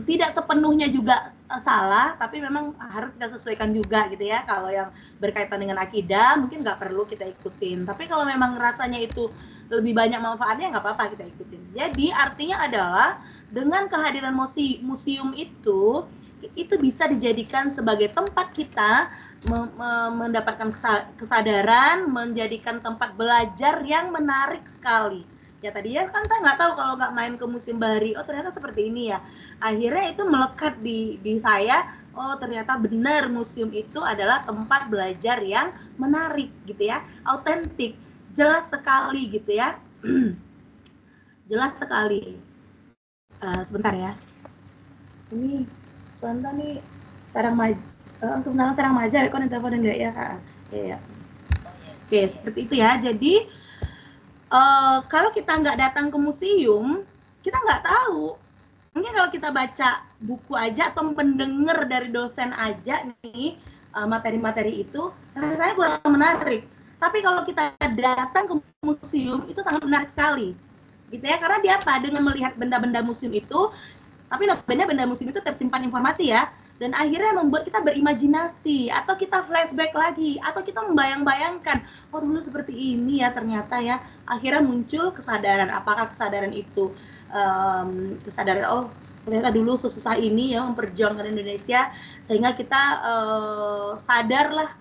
tidak sepenuhnya juga salah, tapi memang harus kita sesuaikan juga gitu ya. Kalau yang berkaitan dengan akidah mungkin nggak perlu kita ikutin, tapi kalau memang rasanya itu lebih banyak manfaatnya, nggak apa-apa kita ikutin. Jadi artinya adalah dengan kehadiran museum itu bisa dijadikan sebagai tempat kita mendapatkan kesadaran, menjadikan tempat belajar yang menarik sekali. Ya tadi ya kan saya nggak tahu kalau nggak main ke Museum Bahari, oh ternyata seperti ini ya. Akhirnya itu melekat di saya, oh ternyata benar museum itu adalah tempat belajar yang menarik gitu ya, autentik, jelas sekali gitu ya. Jelas sekali. Sebentar ya. Ini sebentar nih, untuk Serang Maja, kok telepon enggak ya? Ya. Oke, seperti itu ya. Jadi kalau kita nggak datang ke museum, kita nggak tahu. Mungkin kalau kita baca buku aja atau mendengar dari dosen aja nih materi-materi itu, rasanya kurang menarik. Tapi kalau kita datang ke museum itu sangat menarik sekali, gitu ya. Karena dia apa? Dengan melihat benda-benda museum itu, tapi benda museum itu tersimpan informasi ya. Dan akhirnya membuat kita berimajinasi, atau kita flashback lagi, atau kita membayang-bayangkan, oh dulu seperti ini ya ternyata ya. Akhirnya muncul kesadaran. Apakah kesadaran itu kesadaran, oh ternyata dulu sesusah ini ya memperjuangkan Indonesia, sehingga kita sadarlah,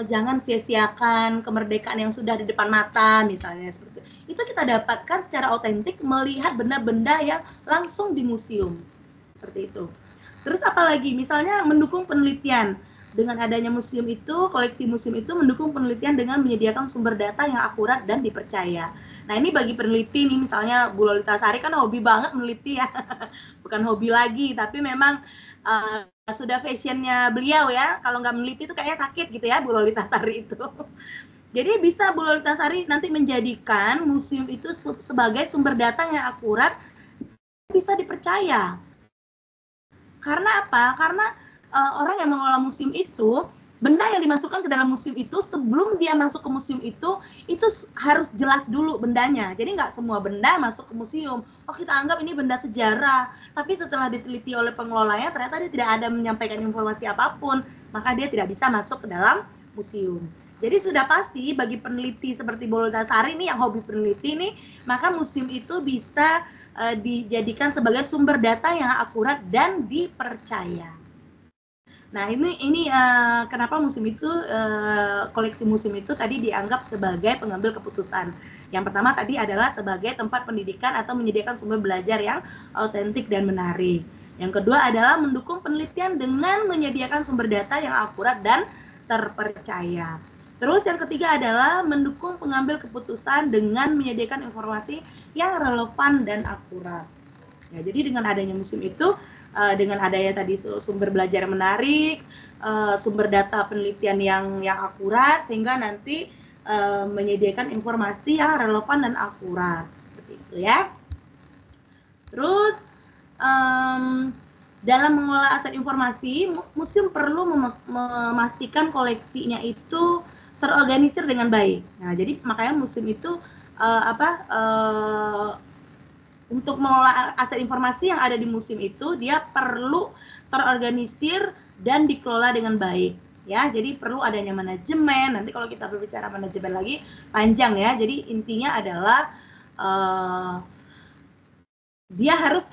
jangan sia-siakan kemerdekaan yang sudah di depan mata, misalnya seperti itu. Kita dapatkan secara otentik melihat benda-benda yang langsung di museum, seperti itu. Terus apalagi, misalnya mendukung penelitian. Dengan adanya museum itu, koleksi museum itu mendukung penelitian dengan menyediakan sumber data yang akurat dan dipercaya. Nah ini bagi peneliti nih, misalnya Bu Lolitasari kan hobi banget meneliti ya, bukan hobi lagi, tapi memang sudah fashionnya beliau ya. Kalau nggak meneliti itu kayaknya sakit gitu ya Bu Lolitasari itu. Jadi bisa Bu Lolitasari nanti menjadikan museum itu sebagai sumber data yang akurat, bisa dipercaya. Karena apa? Karena orang yang mengelola museum itu, benda yang dimasukkan ke dalam museum itu, sebelum dia masuk ke museum itu harus jelas dulu bendanya. Jadi nggak semua benda masuk ke museum. Oh kita anggap ini benda sejarah, tapi setelah diteliti oleh pengelolanya ternyata dia tidak ada menyampaikan informasi apapun, maka dia tidak bisa masuk ke dalam museum. Jadi sudah pasti bagi peneliti seperti Bu Lolitasari nih yang hobi peneliti nih, maka museum itu bisa dijadikan sebagai sumber data yang akurat dan dipercaya. Nah ini kenapa museum itu, koleksi museum itu tadi dianggap sebagai pengambil keputusan. Yang pertama tadi adalah sebagai tempat pendidikan atau menyediakan sumber belajar yang autentik dan menarik. Yang kedua adalah mendukung penelitian dengan menyediakan sumber data yang akurat dan terpercaya. Terus yang ketiga adalah mendukung pengambil keputusan dengan menyediakan informasi yang relevan dan akurat. Ya, jadi dengan adanya museum itu, dengan adanya tadi sumber belajar yang menarik, sumber data penelitian yang akurat, sehingga nanti menyediakan informasi yang relevan dan akurat, seperti itu ya. Terus dalam mengelola aset informasi, museum perlu memastikan koleksinya itu terorganisir dengan baik. Nah, jadi makanya museum itu untuk mengelola aset informasi yang ada di museum itu, dia perlu terorganisir dan dikelola dengan baik. Ya, jadi perlu adanya manajemen. Nanti kalau kita berbicara manajemen lagi panjang ya. Jadi intinya adalah dia harus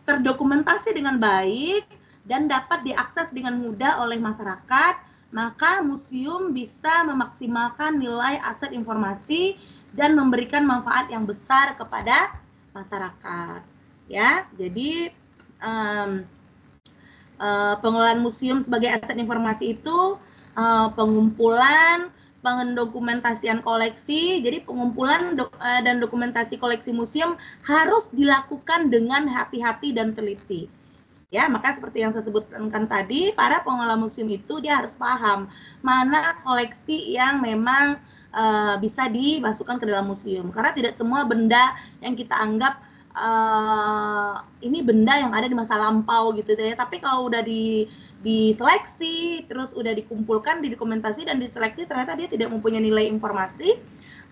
terdokumentasi dengan baik dan dapat diakses dengan mudah oleh masyarakat. Maka museum bisa memaksimalkan nilai aset informasi dan memberikan manfaat yang besar kepada masyarakat. Ya, jadi pengelolaan museum sebagai aset informasi itu pengumpulan, pendokumentasian koleksi. Jadi pengumpulan dan dokumentasi koleksi museum harus dilakukan dengan hati-hati dan teliti. Ya, maka seperti yang saya sebutkan tadi, para pengelola museum itu dia harus paham mana koleksi yang memang bisa dimasukkan ke dalam museum. Karena tidak semua benda yang kita anggap ini benda yang ada di masa lampau gitu ya. Tapi kalau udah diseleksi, terus udah dikumpulkan, didokumentasi dan diseleksi, ternyata dia tidak mempunyai nilai informasi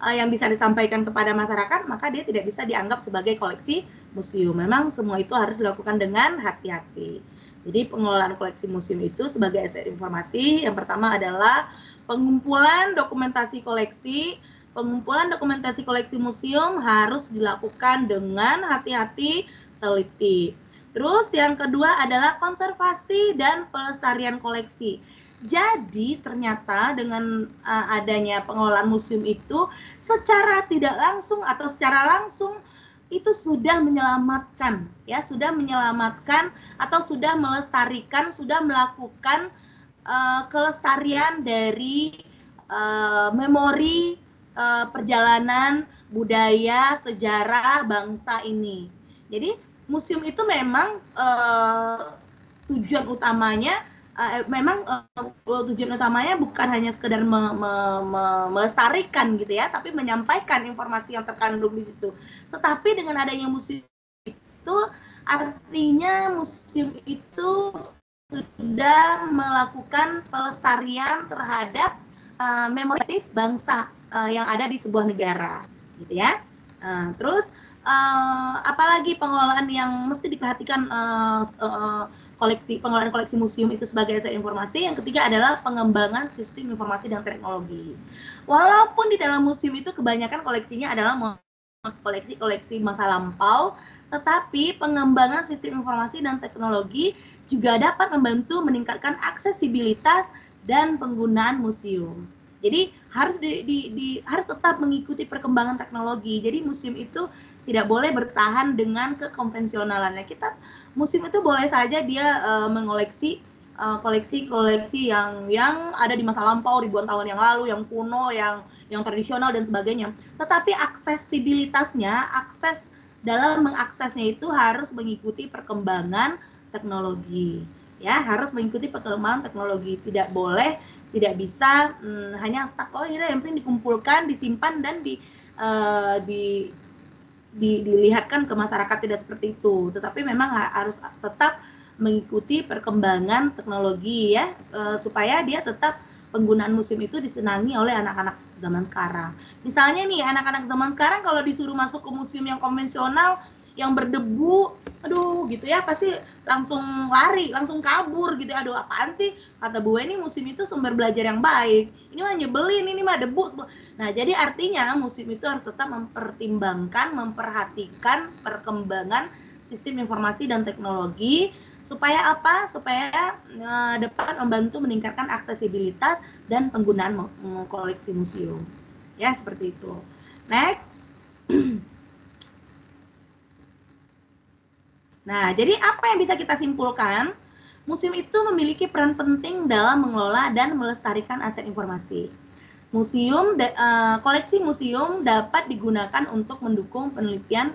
yang bisa disampaikan kepada masyarakat, maka dia tidak bisa dianggap sebagai koleksi museum. Memang semua itu harus dilakukan dengan hati-hati. Jadi pengelolaan koleksi museum itu sebagai aset informasi, yang pertama adalah pengumpulan dokumentasi koleksi. Pengumpulan dokumentasi koleksi museum harus dilakukan dengan hati-hati, teliti. Terus yang kedua adalah konservasi dan pelestarian koleksi. Jadi ternyata dengan adanya pengelolaan museum itu secara tidak langsung atau secara langsung itu sudah menyelamatkan ya, sudah menyelamatkan atau sudah melestarikan, sudah melakukan kelestarian dari memori perjalanan budaya sejarah bangsa ini. Jadi museum itu memang tujuan utamanya tujuan utamanya bukan hanya sekedar melestarikan gitu ya, tapi menyampaikan informasi yang terkandung di situ. Tetapi dengan adanya museum itu artinya museum itu sudah melakukan pelestarian terhadap memori bangsa yang ada di sebuah negara, gitu ya. Terus apalagi pengelolaan yang mesti diperhatikan pengelolaan koleksi museum itu sebagai aset informasi. Yang ketiga adalah pengembangan sistem informasi dan teknologi. Walaupun di dalam museum itu kebanyakan koleksinya adalah koleksi masa lampau, tetapi pengembangan sistem informasi dan teknologi juga dapat membantu meningkatkan aksesibilitas dan penggunaan museum. Jadi harus harus tetap mengikuti perkembangan teknologi. Jadi museum itu tidak boleh bertahan dengan kekonvensionalannya. Museum itu boleh saja dia mengoleksi koleksi-koleksi yang ada di masa lampau ribuan tahun yang lalu, yang kuno, yang tradisional dan sebagainya. Tetapi aksesibilitasnya, akses dalam mengaksesnya itu harus mengikuti perkembangan teknologi. Ya, harus mengikuti perkembangan teknologi. Tidak bisa hanya stuck, oh ini yang penting dikumpulkan, disimpan dan dilihatkan ke masyarakat, tidak seperti itu. Tetapi memang harus tetap mengikuti perkembangan teknologi ya, supaya dia tetap penggunaan museum itu disenangi oleh anak-anak zaman sekarang. Misalnya nih, anak-anak zaman sekarang kalau disuruh masuk ke museum yang konvensional, yang berdebu, aduh gitu ya, pasti langsung lari, langsung kabur gitu. Aduh apaan sih, kata Bu ini museum itu sumber belajar yang baik, ini mah nyebelin, ini mah debu. Nah jadi artinya museum itu harus tetap mempertimbangkan, memperhatikan perkembangan sistem informasi dan teknologi, supaya apa? Supaya dapat membantu meningkatkan aksesibilitas dan penggunaan koleksi museum. Ya seperti itu. Next. Nah, jadi apa yang bisa kita simpulkan? Museum itu memiliki peran penting dalam mengelola dan melestarikan aset informasi. Koleksi museum dapat digunakan untuk mendukung penelitian,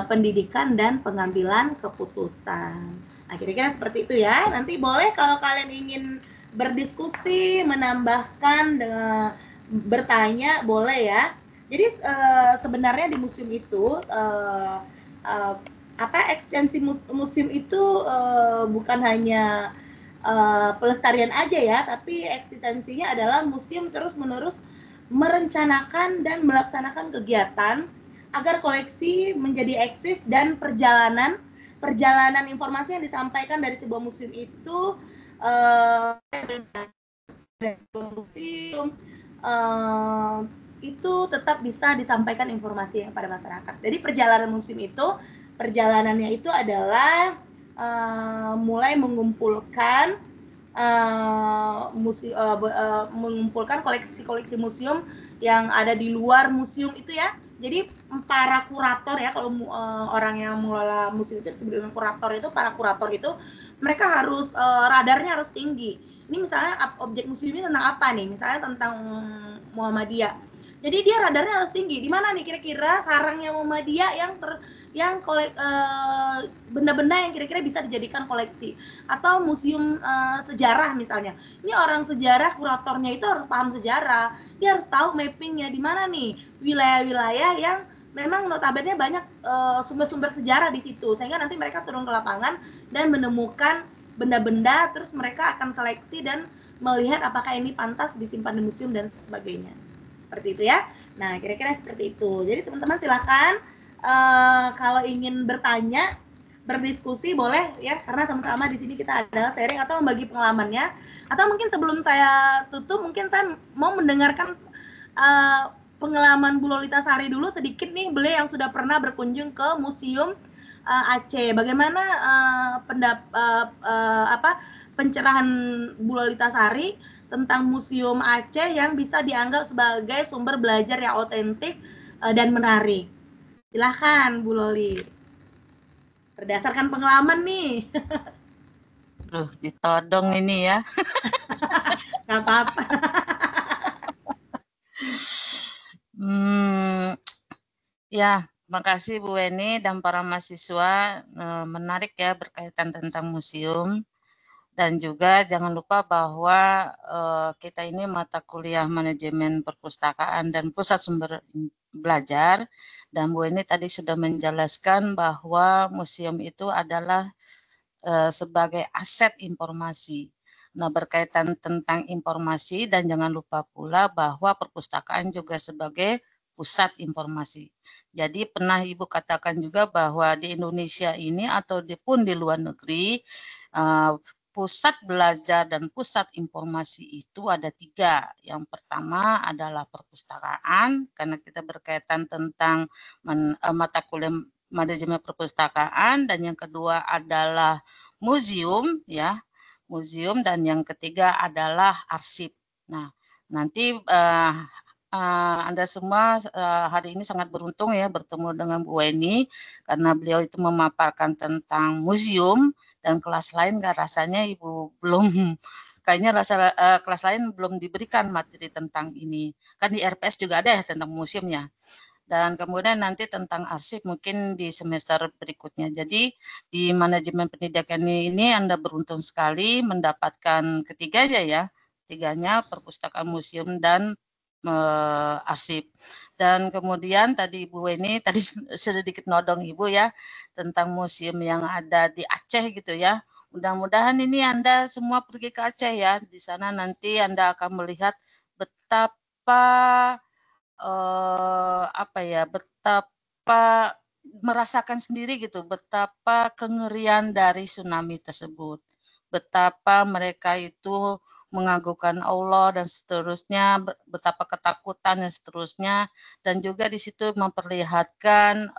pendidikan, dan pengambilan keputusan. Nah, kira-kira seperti itu ya. Nanti boleh kalau kalian ingin berdiskusi, menambahkan, bertanya, boleh ya. Jadi sebenarnya di museum itu ekstensi museum itu bukan hanya pelestarian aja ya, tapi eksistensinya adalah museum terus-menerus merencanakan dan melaksanakan kegiatan agar koleksi menjadi eksis dan perjalanan informasi yang disampaikan dari sebuah museum itu itu tetap bisa disampaikan informasi pada masyarakat. Jadi perjalanan museum itu, perjalanannya itu adalah mulai mengumpulkan mengumpulkan koleksi-koleksi museum yang ada di luar museum itu ya. Jadi para kurator ya, kalau orang yang mengelola museum itu disebut dengan kurator, itu para kurator itu mereka harus radarnya harus tinggi. Ini misalnya objek museum ini tentang apa nih? Misalnya tentang Muhammadiyah. Jadi dia radarnya harus tinggi. Di mana nih kira-kira sarangnya Muhammadiyah yang benda-benda yang kira-kira bisa dijadikan koleksi, atau museum sejarah misalnya. Ini orang sejarah, kuratornya itu harus paham sejarah. Dia harus tahu mappingnya di mana nih wilayah-wilayah yang memang notabene banyak sumber-sumber sejarah di situ, sehingga nanti mereka turun ke lapangan dan menemukan benda-benda, terus mereka akan seleksi dan melihat apakah ini pantas disimpan di museum dan sebagainya. Seperti itu ya. Nah, kira-kira seperti itu. Jadi teman-teman silakan kalau ingin bertanya, berdiskusi boleh ya, karena sama-sama di sini kita adalah sharing atau membagi pengalamannya. Atau mungkin sebelum saya tutup, mungkin saya mau mendengarkan pengalaman Bu Lolita Sari dulu sedikit nih, beliau yang sudah pernah berkunjung ke Museum Aceh. Bagaimana pencerahan Bu Lolita Sari tentang Museum Aceh yang bisa dianggap sebagai sumber belajar yang otentik dan menarik. Silahkan Bu Loli. Berdasarkan pengalaman nih. Aduh, ditodong ini ya. Gak apa-apa. Ya, makasih Bu Weni dan para mahasiswa. Menarik ya berkaitan tentang museum. Dan juga jangan lupa bahwa kita ini mata kuliah manajemen perpustakaan dan pusat sumber belajar, dan Bu ini tadi sudah menjelaskan bahwa museum itu adalah sebagai aset informasi. Nah, berkaitan tentang informasi, dan jangan lupa pula bahwa perpustakaan juga sebagai pusat informasi. Jadi pernah Ibu katakan juga bahwa di Indonesia ini atau pun di luar negeri, pusat belajar dan pusat informasi itu ada 3. Yang pertama adalah perpustakaan, karena kita berkaitan tentang mata kuliah manajemen perpustakaan, dan yang kedua adalah museum ya, museum, dan yang ketiga adalah arsip. Nah, nanti Anda semua hari ini sangat beruntung ya bertemu dengan Bu Weni, karena beliau itu memaparkan tentang museum, dan kelas lain nggak, rasanya Ibu belum, kayaknya kelas lain belum diberikan materi tentang ini. Kan di RPS juga ada ya tentang museumnya. Dan kemudian nanti tentang arsip mungkin di semester berikutnya. Jadi di manajemen pendidikan ini Anda beruntung sekali mendapatkan ketiganya ya, tiganya, perpustakaan, museum, dan arsip. Dan kemudian tadi Ibu Weni tadi sedikit nodong Ibu ya tentang museum yang ada di Aceh gitu ya. Mudah-mudahan ini Anda semua pergi ke Aceh ya. Di sana nanti Anda akan melihat betapa betapa merasakan sendiri gitu, betapa kengerian dari tsunami tersebut, betapa mereka itu mengagungkan Allah dan seterusnya, betapa ketakutan dan seterusnya, dan juga di situ memperlihatkan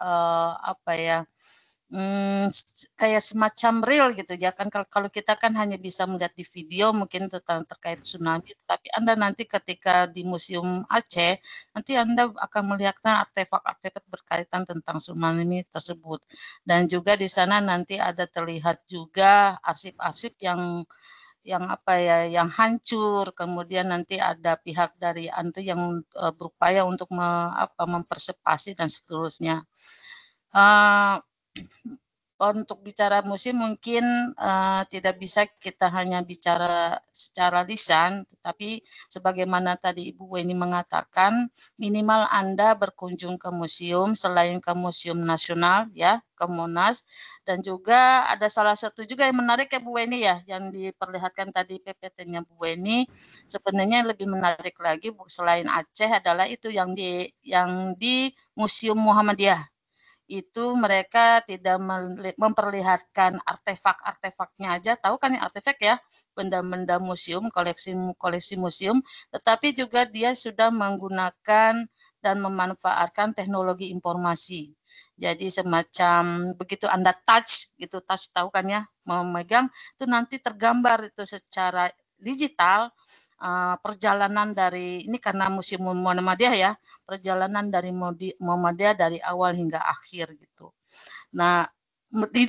kayak semacam real gitu ya kan, kalau kita kan hanya bisa melihat di video mungkin tentang terkait tsunami, tapi Anda nanti ketika di Museum Aceh nanti Anda akan melihat artefak-artefak berkaitan tentang tsunami tersebut, dan juga di sana nanti ada terlihat juga arsip-arsip yang yang hancur, kemudian nanti ada pihak dari Anda yang berupaya untuk mempersepasi dan seterusnya. untuk bicara museum mungkin tidak bisa kita hanya bicara secara lisan, tetapi sebagaimana tadi Ibu Weni mengatakan, minimal Anda berkunjung ke museum selain ke Museum Nasional ya, ke Monas, dan juga ada salah satu juga yang menarik ya Bu Weni ya, yang diperlihatkan tadi PPT-nya Bu Weni, sebenarnya lebih menarik lagi selain Aceh adalah itu yang di Museum Muhammadiyah. Itu mereka tidak memperlihatkan artefak-artefaknya aja, tahu kan ya artefak ya, benda-benda museum, koleksi museum, tetapi juga dia sudah menggunakan dan memanfaatkan teknologi informasi. Jadi semacam begitu Anda touch tahu kan ya, memegang itu nanti tergambar itu secara digital perjalanan dari ini karena Museum Muhammadiyah ya, perjalanan dari Muhammadiyah dari awal hingga akhir gitu. Nah,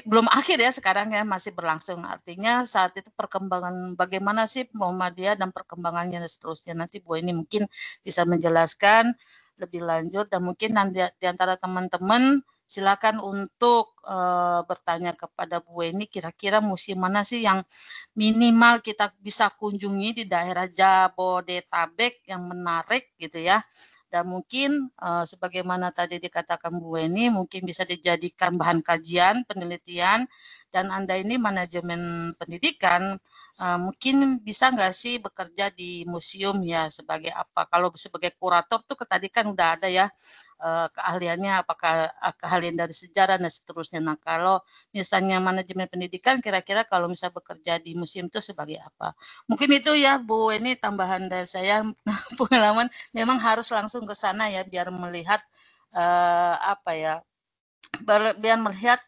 belum akhir ya sekarang ya, masih berlangsung. Artinya saat itu perkembangan bagaimana sih Muhammadiyah dan perkembangannya dan seterusnya. Nanti Bu ini mungkin bisa menjelaskan lebih lanjut dan mungkin di antara teman-teman silakan untuk bertanya kepada Bu Weni kira-kira museum mana sih yang minimal kita bisa kunjungi di daerah Jabodetabek yang menarik gitu ya. Dan mungkin sebagaimana tadi dikatakan Bu Weni mungkin bisa dijadikan bahan kajian, penelitian, dan Anda ini manajemen pendidikan mungkin bisa nggak sih bekerja di museum ya sebagai apa? Kalau sebagai kurator tuh tadi kan udah ada ya keahliannya, apakah keahlian dari sejarah dan seterusnya. Nah kalau misalnya manajemen pendidikan kira-kira kalau bisa bekerja di museum itu sebagai apa? Mungkin itu ya Bu Weni tambahan dari saya pengalaman memang harus langsung ke sana ya biar melihat apa ya biar melihat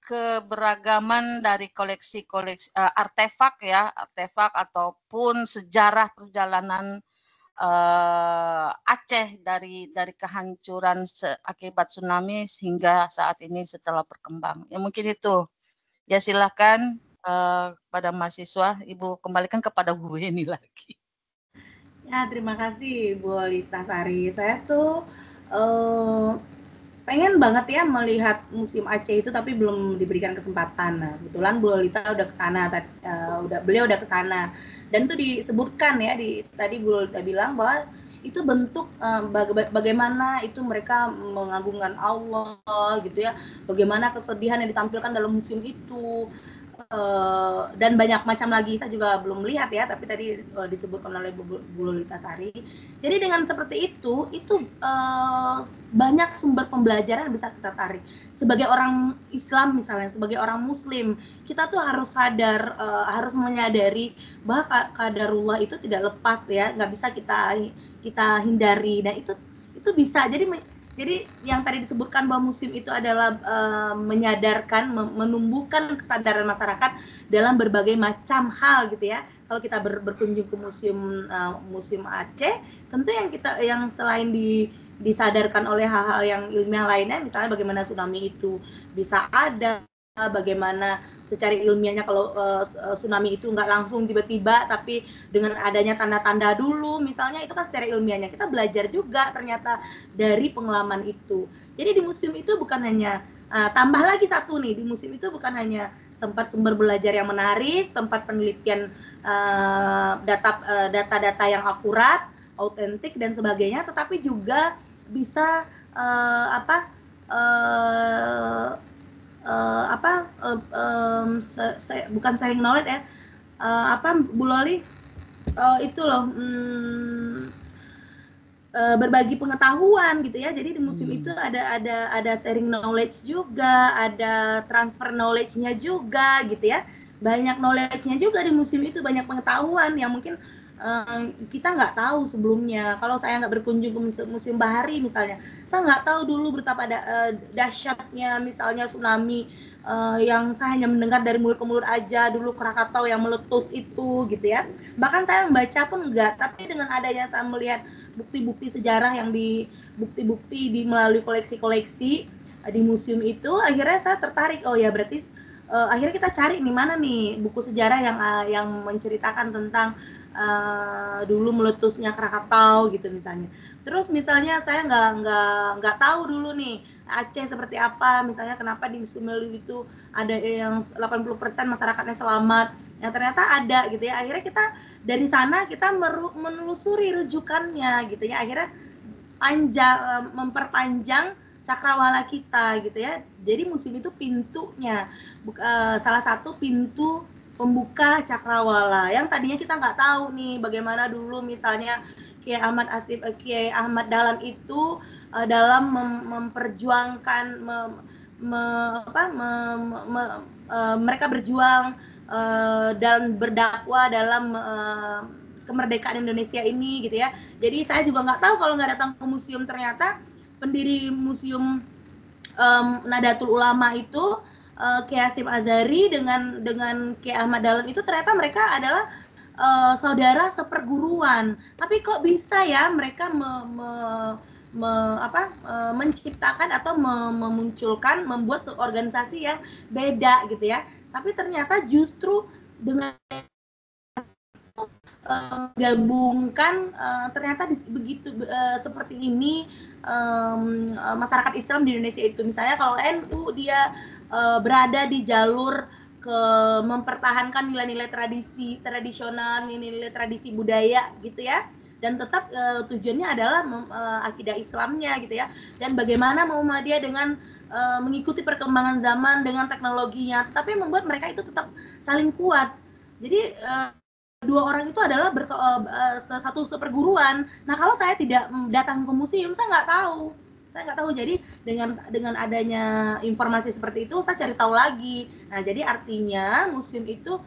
keberagaman dari koleksi-koleksi artefak ya artefak ataupun sejarah perjalanan Aceh dari kehancuran akibat tsunami hingga saat ini setelah berkembang. Ya mungkin itu. Ya silakan pada mahasiswa, Ibu kembalikan kepada Bu Weni lagi. Ya, terima kasih Bu Lita Sari. Saya tuh pengen banget ya melihat Museum Aceh itu tapi belum diberikan kesempatan. Nah, kebetulan Bu Lita udah ke sana, beliau udah ke sana. Dan itu disebutkan ya tadi Bu Lita bilang bahwa itu bentuk bagaimana itu mereka mengagungkan Allah gitu ya. Bagaimana kesedihan yang ditampilkan dalam museum itu. Dan banyak macam lagi saya juga belum lihat ya tapi tadi disebutkan oleh Bu Lita Sari. Jadi dengan seperti itu banyak sumber pembelajaran yang bisa kita tarik sebagai orang Islam misalnya sebagai orang Muslim kita tuh harus sadar harus menyadari bahwa qadarullah itu tidak lepas ya nggak bisa kita hindari. Nah itu bisa jadi yang tadi disebutkan bahwa museum itu adalah menyadarkan, menumbuhkan kesadaran masyarakat dalam berbagai macam hal gitu ya. Kalau kita berkunjung ke museum Aceh, tentu yang selain disadarkan oleh hal-hal yang ilmiah lainnya, misalnya bagaimana tsunami itu bisa ada, bagaimana secara ilmiahnya kalau tsunami itu nggak langsung tiba-tiba tapi dengan adanya tanda-tanda dulu misalnya itu kan secara ilmiahnya kita belajar juga ternyata dari pengalaman itu. Jadi di museum itu bukan hanya tambah lagi satu nih, di museum itu bukan hanya tempat sumber belajar yang menarik, tempat penelitian data-data yang akurat, autentik dan sebagainya, tetapi juga bisa bukan sharing knowledge ya, Bu Loli itu loh berbagi pengetahuan gitu ya. Jadi di museum itu ada sharing knowledge juga, ada transfer knowledge-nya juga gitu ya. Banyak knowledge-nya juga di museum itu, banyak pengetahuan yang mungkin kita nggak tahu sebelumnya. Kalau saya nggak berkunjung ke museum Bahari misalnya, saya nggak tahu dulu betapa dahsyatnya misalnya tsunami yang saya hanya mendengar dari mulut ke mulut aja dulu, Krakatau yang meletus itu gitu ya. Bahkan saya membaca pun enggak, tapi dengan adanya saya melihat bukti-bukti sejarah yang bukti-bukti melalui koleksi-koleksi di museum itu, akhirnya saya tertarik. Oh ya berarti akhirnya kita cari nih mana nih buku sejarah yang menceritakan tentang dulu meletusnya Krakatau gitu misalnya. Terus misalnya saya nggak tahu dulu nih Aceh seperti apa, misalnya kenapa di Sumeru itu ada yang 80% masyarakatnya selamat, yang ternyata ada gitu ya. Akhirnya kita dari sana kita menelusuri rujukannya gitu ya. Akhirnya memperpanjang cakrawala kita gitu ya. Jadi museum itu pintunya, salah satu pintu pembuka cakrawala yang tadinya kita nggak tahu nih bagaimana dulu misalnya Kiai Ahmad Dahlan itu dalam memperjuangkan mereka berjuang dan berdakwah dalam kemerdekaan Indonesia ini gitu ya. Jadi saya juga nggak tahu kalau nggak datang ke museum, ternyata pendiri museum Nadatul Ulama itu Kiai Hasyim Azhari dengan Kiai Ahmad Dahlan itu ternyata mereka adalah saudara seperguruan. Tapi kok bisa ya mereka menciptakan atau memunculkan, membuat organisasi yang beda gitu ya. Tapi ternyata justru dengan gabungkan ternyata begitu seperti ini masyarakat Islam di Indonesia itu. Misalnya kalau NU dia berada di jalur ke mempertahankan nilai-nilai tradisional, nilai-nilai tradisi budaya gitu ya, dan tetap tujuannya adalah akidah Islamnya gitu ya. Dan bagaimana Muhammadiyah dengan mengikuti perkembangan zaman dengan teknologinya, tetapi membuat mereka itu tetap saling kuat. Jadi dua orang itu adalah satu seperguruan. Nah, kalau saya tidak datang ke museum, saya nggak tahu. Jadi dengan adanya informasi seperti itu, saya cari tahu lagi. Nah, jadi artinya museum itu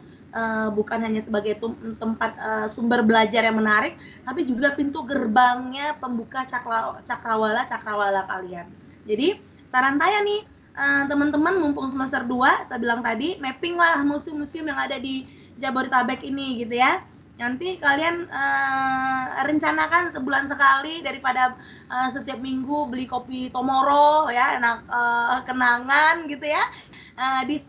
bukan hanya sebagai tempat sumber belajar yang menarik, tapi juga pintu gerbangnya pembuka cakrawala kalian. Jadi saran saya nih, teman-teman mumpung semester 2, saya bilang tadi, mapping lah museum-museum yang ada di Jabodetabek ini gitu ya. Nanti kalian rencanakan sebulan sekali daripada setiap minggu beli kopi Tomoro ya, enak kenangan gitu ya. Di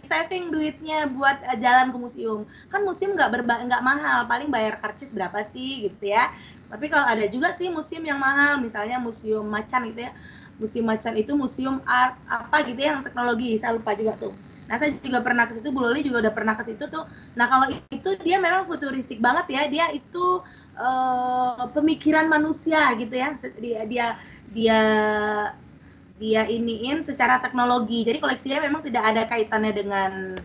saving duitnya buat jalan ke museum. Kan museum nggak mahal, paling bayar karcis berapa sih gitu ya. Tapi kalau ada juga sih museum yang mahal, misalnya Museum Macan gitu ya. Museum Macan itu museum art apa gitu ya, yang teknologi, saya lupa juga tuh. Nah, saya juga pernah ke situ, Bu Loli juga udah pernah ke situ tuh. Nah, kalau itu dia memang futuristik banget ya. Dia itu pemikiran manusia gitu ya. Dia iniin secara teknologi. Jadi koleksinya memang tidak ada kaitannya dengan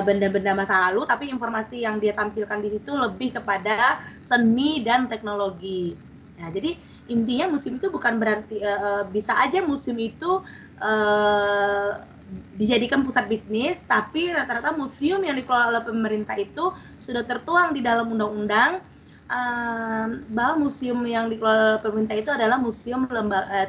benda-benda masa lalu, tapi informasi yang dia tampilkan di situ lebih kepada seni dan teknologi. Nah, jadi intinya museum itu bukan berarti bisa aja museum itu dijadikan pusat bisnis, tapi rata-rata museum yang dikelola oleh pemerintah itu sudah tertuang di dalam undang-undang bahwa museum yang dikelola oleh pemerintah itu adalah museum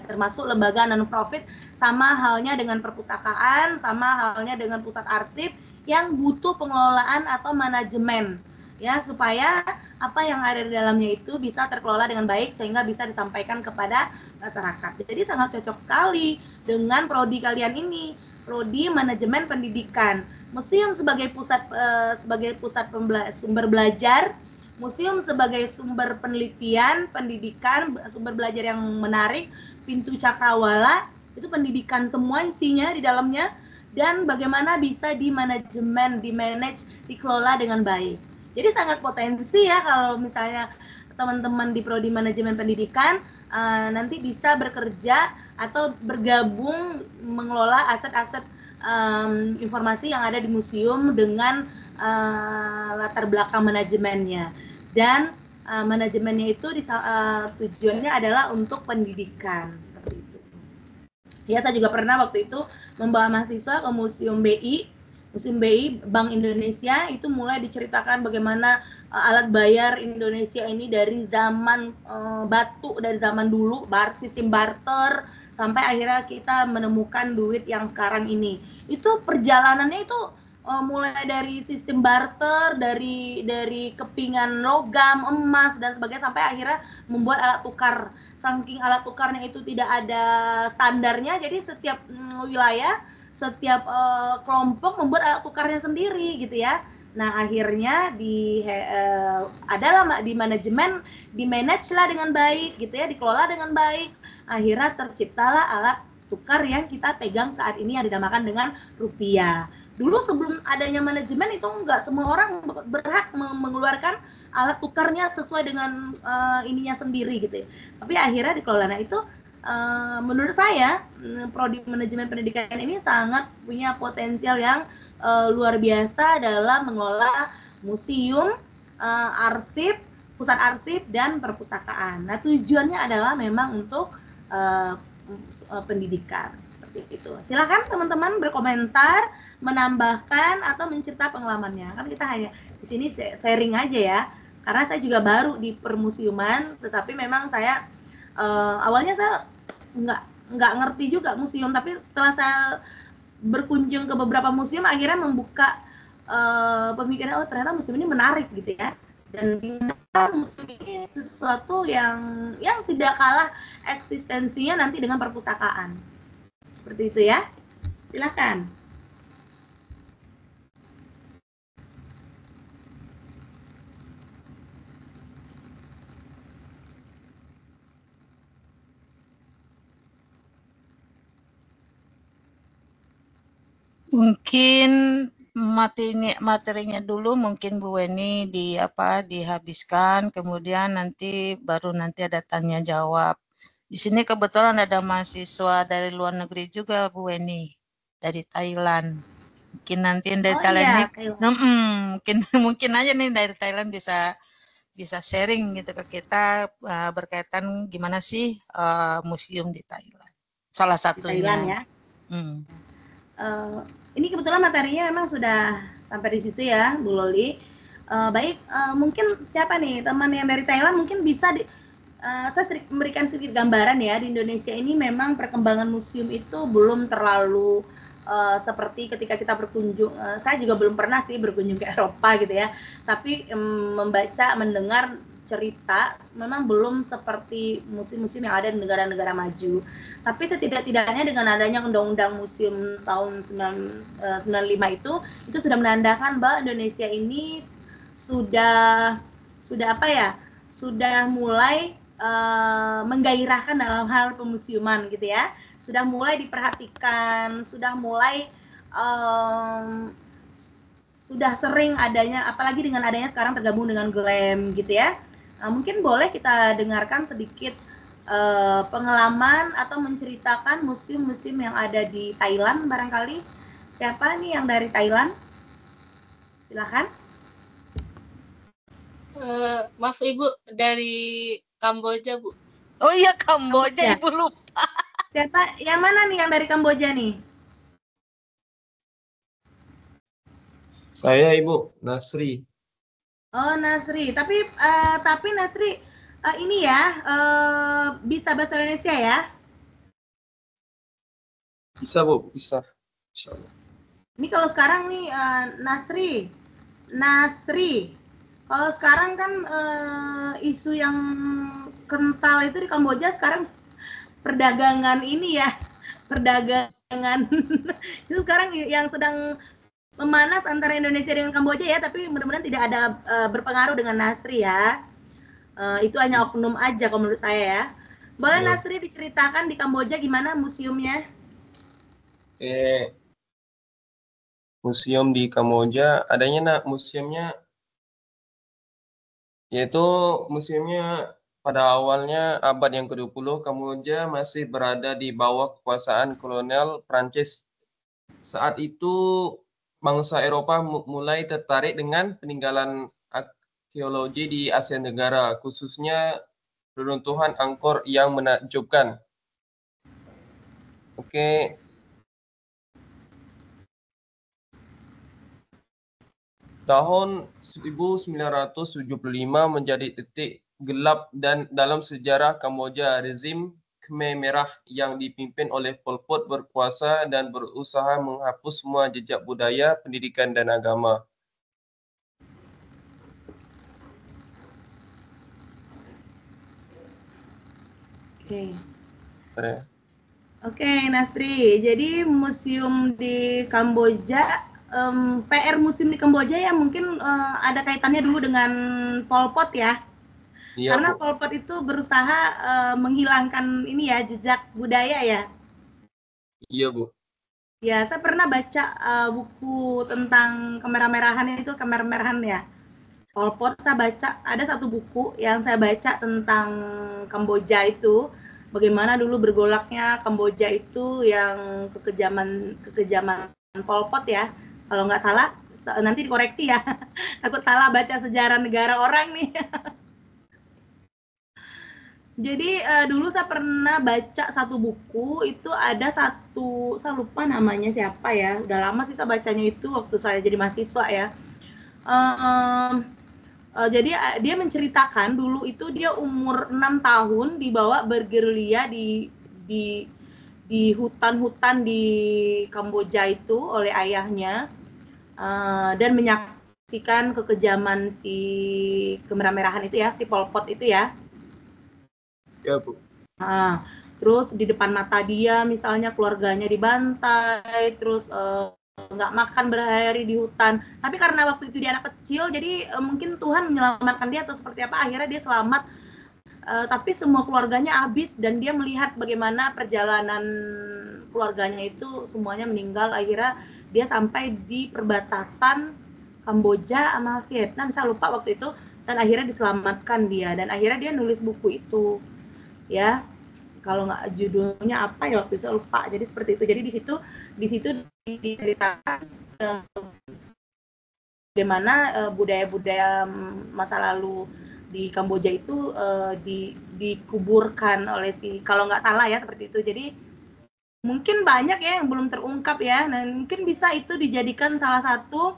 termasuk lembaga non-profit, sama halnya dengan perpustakaan, sama halnya dengan pusat arsip yang butuh pengelolaan atau manajemen ya, supaya apa yang ada di dalamnya itu bisa terkelola dengan baik sehingga bisa disampaikan kepada masyarakat. Jadi sangat cocok sekali dengan prodi kalian ini, prodi manajemen pendidikan. Museum sebagai pusat sumber belajar, museum sebagai sumber penelitian, pendidikan, sumber belajar yang menarik, pintu cakrawala, itu pendidikan semua isinya di dalamnya, dan bagaimana bisa dimanajemen, dimanage, dikelola dengan baik. Jadi sangat potensi ya kalau misalnya teman-teman di prodi manajemen pendidikan nanti bisa bekerja atau bergabung mengelola aset-aset informasi yang ada di museum dengan latar belakang manajemennya. Dan manajemennya itu tujuannya adalah untuk pendidikan, seperti itu. Ya, saya juga pernah waktu itu membawa mahasiswa ke Museum BI, Bank Indonesia. Itu mulai diceritakan bagaimana alat bayar Indonesia ini dari zaman batu, dari zaman dulu, sistem barter, sampai akhirnya kita menemukan duit yang sekarang ini. Itu perjalanannya itu mulai dari sistem barter, dari kepingan logam, emas, dan sebagainya, sampai akhirnya membuat alat tukar. Saking alat tukarnya itu tidak ada standarnya, jadi setiap wilayah, setiap kelompok membuat alat tukarnya sendiri gitu ya. Nah, akhirnya adalah di manajemen, di-manage lah dengan baik gitu ya, dikelola dengan baik. Akhirnya terciptalah alat tukar yang kita pegang saat ini yang dinamakan dengan rupiah. Dulu sebelum adanya manajemen itu enggak semua orang berhak mengeluarkan alat tukarnya sesuai dengan ininya sendiri gitu ya. Tapi akhirnya dikelola. Nah, itu menurut saya prodi manajemen pendidikan ini sangat punya potensial yang luar biasa dalam mengelola museum, arsip, pusat arsip dan perpustakaan. Nah, tujuannya adalah memang untuk pendidikan seperti itu. Silakan teman-teman berkomentar, menambahkan atau mencerita pengalamannya. Kan kita hanya di sini sharing aja ya. Karena saya juga baru di permusiuman, tetapi memang saya awalnya saya nggak ngerti juga museum, tapi setelah saya berkunjung ke beberapa museum akhirnya membuka pemikiran, oh ternyata museum ini menarik gitu ya. Dan museum ini sesuatu yang tidak kalah eksistensinya nanti dengan perpustakaan. Seperti itu ya. Silakan. Mungkin materinya dulu mungkin Bu Weni dihabiskan, kemudian nanti ada tanya jawab. Di sini kebetulan ada mahasiswa dari luar negeri juga Bu Weni, dari Thailand. Mungkin nanti yang dari Thailand ini, mungkin aja nih dari Thailand bisa sharing gitu ke kita berkaitan gimana sih museum di Thailand. Salah satunya. Di Thailand ya. Ini kebetulan materinya memang sudah sampai di situ ya, Bu Loli. Baik, mungkin siapa nih teman yang dari Thailand mungkin bisa saya memberikan sedikit gambaran ya. Di Indonesia ini memang perkembangan museum itu belum terlalu seperti ketika kita berkunjung. Saya juga belum pernah sih berkunjung ke Eropa gitu ya. Tapi membaca, mendengar cerita memang belum seperti museum-museum yang ada di negara-negara maju. Tapi setidak-tidaknya dengan adanya Undang-Undang Museum tahun 95 itu sudah menandakan bahwa Indonesia ini sudah mulai menggairahkan dalam hal pemusiuman gitu ya. Sudah mulai diperhatikan, sudah mulai sudah sering adanya, apalagi dengan adanya sekarang tergabung dengan GLAM gitu ya. Mungkin boleh kita dengarkan sedikit pengalaman atau menceritakan museum-museum yang ada di Thailand barangkali. Siapa nih yang dari Thailand? Silakan. Maaf Ibu, dari Kamboja Bu. Oh iya, Kamboja. Ibu lupa. Siapa? Yang mana nih yang dari Kamboja nih? Saya Ibu, Nasri. Oh, Nasri. Tapi Nasri ini ya bisa bahasa Indonesia ya? Bisa Bu, bisa. Insyaallah. Ini kalau sekarang nih Nasri. Kalau sekarang kan isu yang kental itu di Kamboja sekarang perdagangan ini ya, perdagangan itu sekarang yang sedang memanas antara Indonesia dengan Kamboja ya, tapi mudah-mudahan tidak ada berpengaruh dengan Nasri ya. Itu hanya oknum aja kalau menurut saya ya. Boleh Nasri diceritakan di Kamboja gimana museumnya? Museum di Kamboja, adanya museumnya, yaitu museumnya pada awalnya abad yang ke-20, Kamboja masih berada di bawah kekuasaan kolonial Prancis. Saat itu bangsa Eropa mulai tertarik dengan peninggalan arkeologi di Asia Tenggara, khususnya reruntuhan Angkor yang menakjubkan. Oke. Tahun 1975 menjadi titik gelap dan dalam sejarah Kamboja. Rezim Khmer Merah yang dipimpin oleh Pol Pot berkuasa dan berusaha menghapus semua jejak budaya, pendidikan dan agama. Oke. Oke, Nasri. Jadi museum di Kamboja, PR museum di Kamboja ya mungkin ada kaitannya dulu dengan Pol Pot ya. Iya, Karena Bu. Pol Pot itu berusaha menghilangkan ini ya jejak budaya ya. Iya, Bu. Ya, saya pernah baca buku tentang Khmer Merahan itu, Khmer Merahan ya. Pol Pot saya baca, ada satu buku yang saya baca tentang Kamboja itu, bagaimana dulu bergolaknya Kamboja itu yang kekejaman Pol Pot ya. Kalau nggak salah, nanti dikoreksi ya. Takut salah baca sejarah negara orang nih. Jadi dulu saya pernah baca satu buku, itu ada satu, saya lupa namanya siapa ya, udah lama sih saya bacanya itu waktu saya jadi mahasiswa ya. Jadi dia menceritakan dulu itu dia umur 6 tahun dibawa bergerilya di hutan-hutan di Kamboja itu oleh ayahnya, dan menyaksikan kekejaman si Khmer Merahan itu ya, si Pol Pot itu ya. Ya, Bu. Nah, terus di depan mata dia misalnya keluarganya dibantai, terus nggak makan berhari di hutan. Tapi karena waktu itu dia anak kecil, jadi mungkin Tuhan menyelamatkan dia atau seperti apa, akhirnya dia selamat. Tapi semua keluarganya habis dan dia melihat bagaimana perjalanan keluarganya itu semuanya meninggal. Akhirnya dia sampai di perbatasan Kamboja sama Vietnam, saya lupa waktu itu, dan akhirnya diselamatkan dia, dan akhirnya dia nulis buku itu ya. Kalau nggak judulnya apa ya waktu itu saya lupa. Jadi seperti itu. Jadi di situ diceritakan bagaimana budaya-budaya masa lalu di Kamboja itu dikuburkan oleh si, kalau nggak salah ya seperti itu. Jadi mungkin banyak ya yang belum terungkap ya. Nah, mungkin bisa itu dijadikan salah satu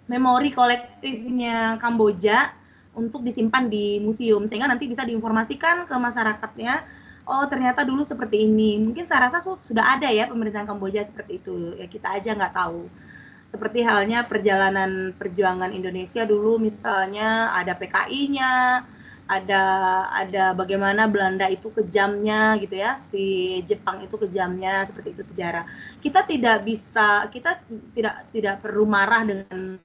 memori kolektifnya Kamboja untuk disimpan di museum sehingga nanti bisa diinformasikan ke masyarakatnya. Oh, ternyata dulu seperti ini. Mungkin saya rasa sudah ada ya pemerintahan Kamboja seperti itu. Ya kita aja nggak tahu. Seperti halnya perjalanan perjuangan Indonesia dulu, misalnya ada PKI-nya, ada bagaimana Belanda itu kejamnya gitu ya, si Jepang itu kejamnya, seperti itu sejarah. Kita tidak perlu marah dengan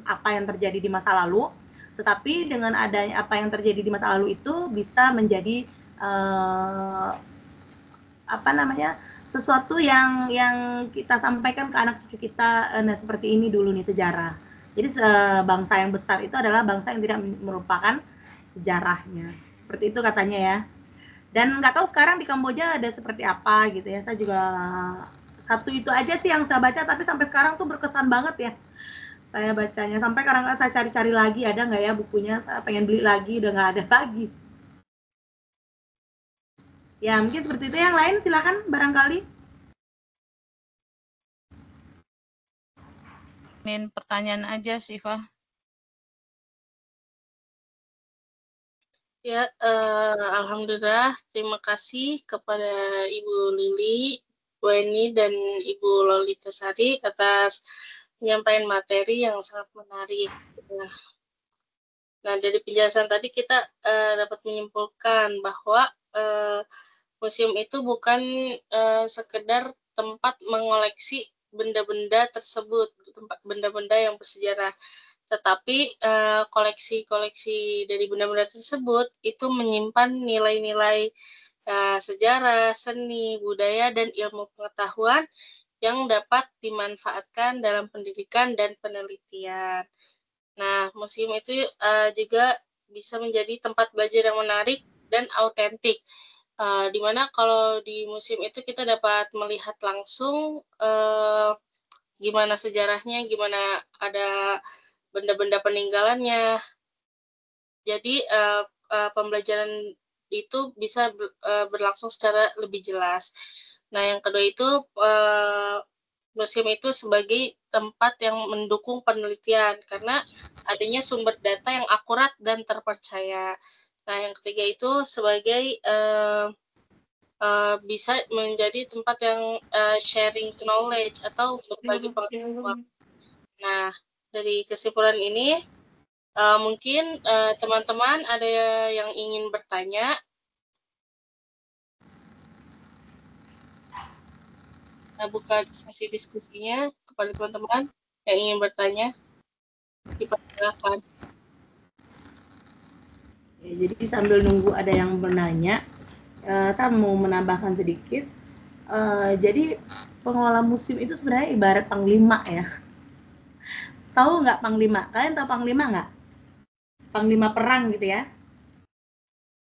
apa yang terjadi di masa lalu, tetapi dengan adanya apa yang terjadi di masa lalu itu bisa menjadi sesuatu yang kita sampaikan ke anak cucu kita. Nah, seperti ini dulu nih sejarah. Jadi bangsa yang besar itu adalah bangsa yang tidak merupakan sejarahnya. Seperti itu katanya ya. Dan nggak tahu sekarang di Kamboja ada seperti apa gitu ya. Saya juga satu itu aja sih yang saya baca, tapi sampai sekarang tuh berkesan banget ya saya bacanya. Sampai kadang-kadang saya cari-cari lagi, ada nggak ya bukunya, saya pengen beli lagi, udah nggak ada lagi. Ya, mungkin seperti itu. Yang lain silakan barangkali. Pertanyaan aja sih, Fa. Ya, alhamdulillah. Terima kasih kepada Ibu Lili, Bu Eni, dan Ibu Lolita Sari atas penyampaian materi yang sangat menarik. Nah, dari penjelasan tadi kita dapat menyimpulkan bahwa museum itu bukan sekedar tempat mengoleksi benda-benda tersebut, benda-benda yang bersejarah, tetapi koleksi-koleksi dari benda-benda tersebut itu menyimpan nilai-nilai sejarah, seni, budaya, dan ilmu pengetahuan yang dapat dimanfaatkan dalam pendidikan dan penelitian. Nah, museum itu juga bisa menjadi tempat belajar yang menarik dan autentik. Di mana kalau di museum itu kita dapat melihat langsung gimana sejarahnya, gimana ada benda-benda peninggalannya. Jadi pembelajaran itu bisa berlangsung secara lebih jelas. Nah, yang kedua itu museum itu sebagai tempat yang mendukung penelitian karena adanya sumber data yang akurat dan terpercaya. Nah, yang ketiga itu sebagai bisa menjadi tempat yang sharing knowledge atau berbagi pengetahuan. Nah, dari kesimpulan ini, mungkin teman-teman ada yang ingin bertanya? buka sesi diskusinya kepada teman-teman yang ingin bertanya. Dipersilakan. Ya, jadi sambil nunggu ada yang bertanya, saya mau menambahkan sedikit. Jadi pengelola museum itu sebenarnya ibarat panglima ya. Tahu nggak panglima? Kalian tahu panglima nggak? Panglima perang gitu ya.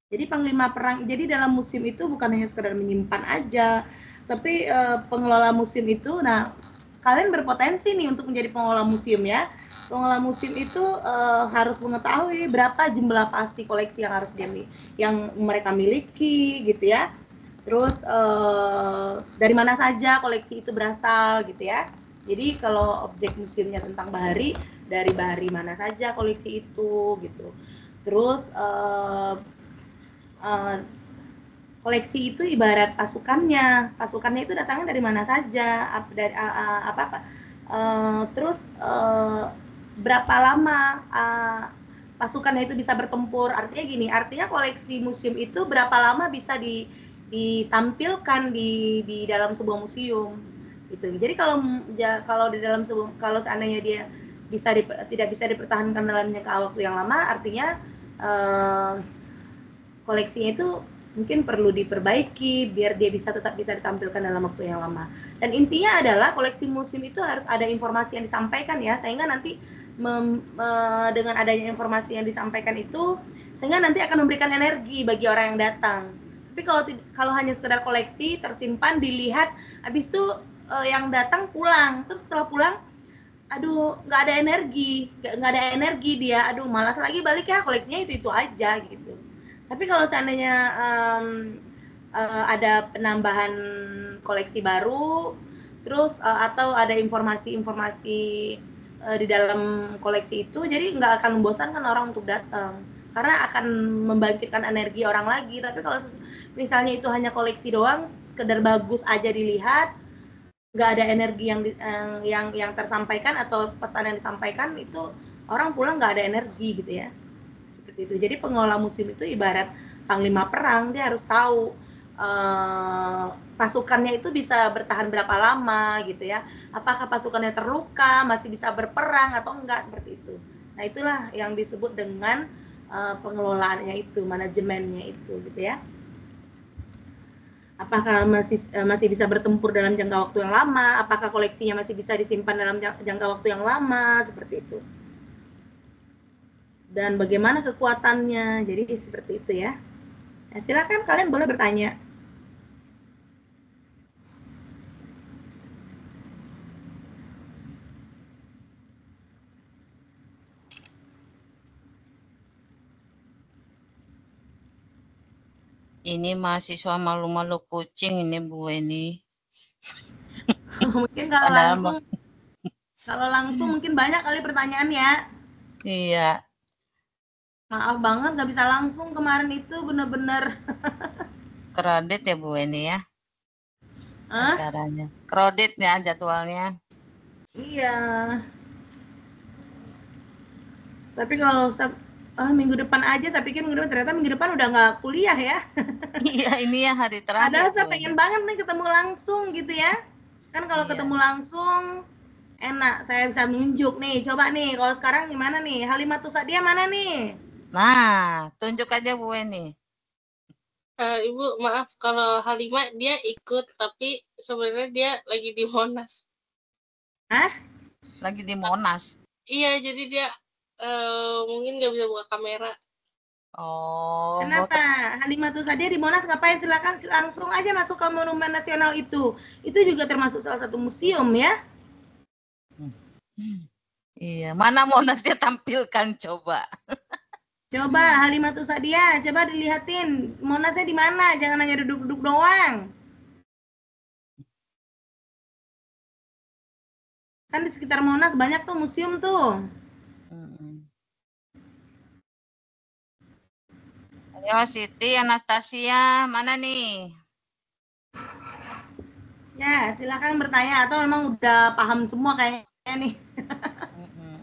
Jadi panglima perang, jadi dalam museum itu bukan hanya sekedar menyimpan aja, tapi pengelola museum itu, nah kalian berpotensi nih untuk menjadi pengelola museum ya. Pengelola museum itu harus mengetahui berapa jumlah pasti koleksi yang harus yang mereka miliki gitu ya. Terus dari mana saja koleksi itu berasal gitu ya. Jadi kalau objek museumnya tentang bahari, dari bahari mana saja koleksi itu gitu. Terus koleksi itu ibarat pasukannya itu datangnya dari mana saja, dari terus berapa lama pasukannya itu bisa bertempur. Artinya gini, artinya koleksi museum itu berapa lama bisa ditampilkan di dalam sebuah museum gitu. Jadi kalau di dalam kalau seandainya dia tidak bisa dipertahankan dalam jangka waktu yang lama, artinya koleksinya itu mungkin perlu diperbaiki biar dia tetap bisa ditampilkan dalam waktu yang lama. Dan intinya adalah koleksi museum itu harus ada informasi yang disampaikan ya, sehingga nanti dengan adanya informasi yang disampaikan itu, sehingga nanti akan memberikan energi bagi orang yang datang. Tapi kalau hanya sekedar koleksi, tersimpan, dilihat, habis itu yang datang pulang, terus setelah pulang, aduh nggak ada energi dia, aduh malas lagi balik ya, koleksinya itu aja gitu. Tapi kalau seandainya ada penambahan koleksi baru, terus atau ada informasi-informasi di dalam koleksi itu, jadi nggak akan membosankan orang untuk datang, karena akan membangkitkan energi orang lagi. Tapi kalau misalnya itu hanya koleksi doang, sekedar bagus aja dilihat, nggak ada energi yang tersampaikan atau pesan yang disampaikan, itu orang pulang nggak ada energi gitu ya. Itu. Jadi pengelola museum itu ibarat panglima perang, dia harus tahu pasukannya itu bisa bertahan berapa lama gitu ya. Apakah pasukannya terluka, masih bisa berperang atau enggak, seperti itu. Nah, itulah yang disebut dengan pengelolaannya itu, manajemennya itu gitu ya. Apakah masih bisa bertempur dalam jangka waktu yang lama, apakah koleksinya masih bisa disimpan dalam jangka waktu yang lama, seperti itu. Dan bagaimana kekuatannya, jadi seperti itu ya. Nah, silakan kalian boleh bertanya. Ini mahasiswa malu-malu kucing ini Bu Weni. Mungkin kalau langsung mungkin banyak kali pertanyaan ya. Iya. Maaf banget nggak bisa langsung kemarin itu, bener-bener Kredit ya Bu Weni ya. Acaranya. Kredit ya jadwalnya. Iya. Tapi kalau minggu depan aja, saya pikir ternyata minggu depan udah nggak kuliah ya. Iya, ini ya hari terakhir. Padahal saya pengen banget nih ketemu langsung gitu ya. Kan kalau ketemu langsung enak, saya bisa nunjuk nih. Coba nih, kalau sekarang gimana nih? Halimatus Sa'diyah mana nih? Nah, tunjuk aja Bu Weni. Ibu, maaf kalau Halimah dia ikut, tapi sebenarnya dia lagi di Monas. Hah? Lagi di Monas? Iya, jadi dia mungkin nggak bisa buka kamera. Oh. Kenapa? Halimatus Sa'diyah di Monas ngapain? Silakan langsung aja masuk ke Monumen Nasional itu. Itu juga termasuk salah satu museum ya. Iya, mana Monasnya tampilkan coba. Coba Halimatus Sa'diyah, coba dilihatin Monasnya di mana, jangan hanya duduk-duduk doang. Kan di sekitar Monas banyak tuh museum tuh. Ayo Siti, Anastasia, mana nih? Ya, silakan bertanya atau memang udah paham semua kayaknya nih.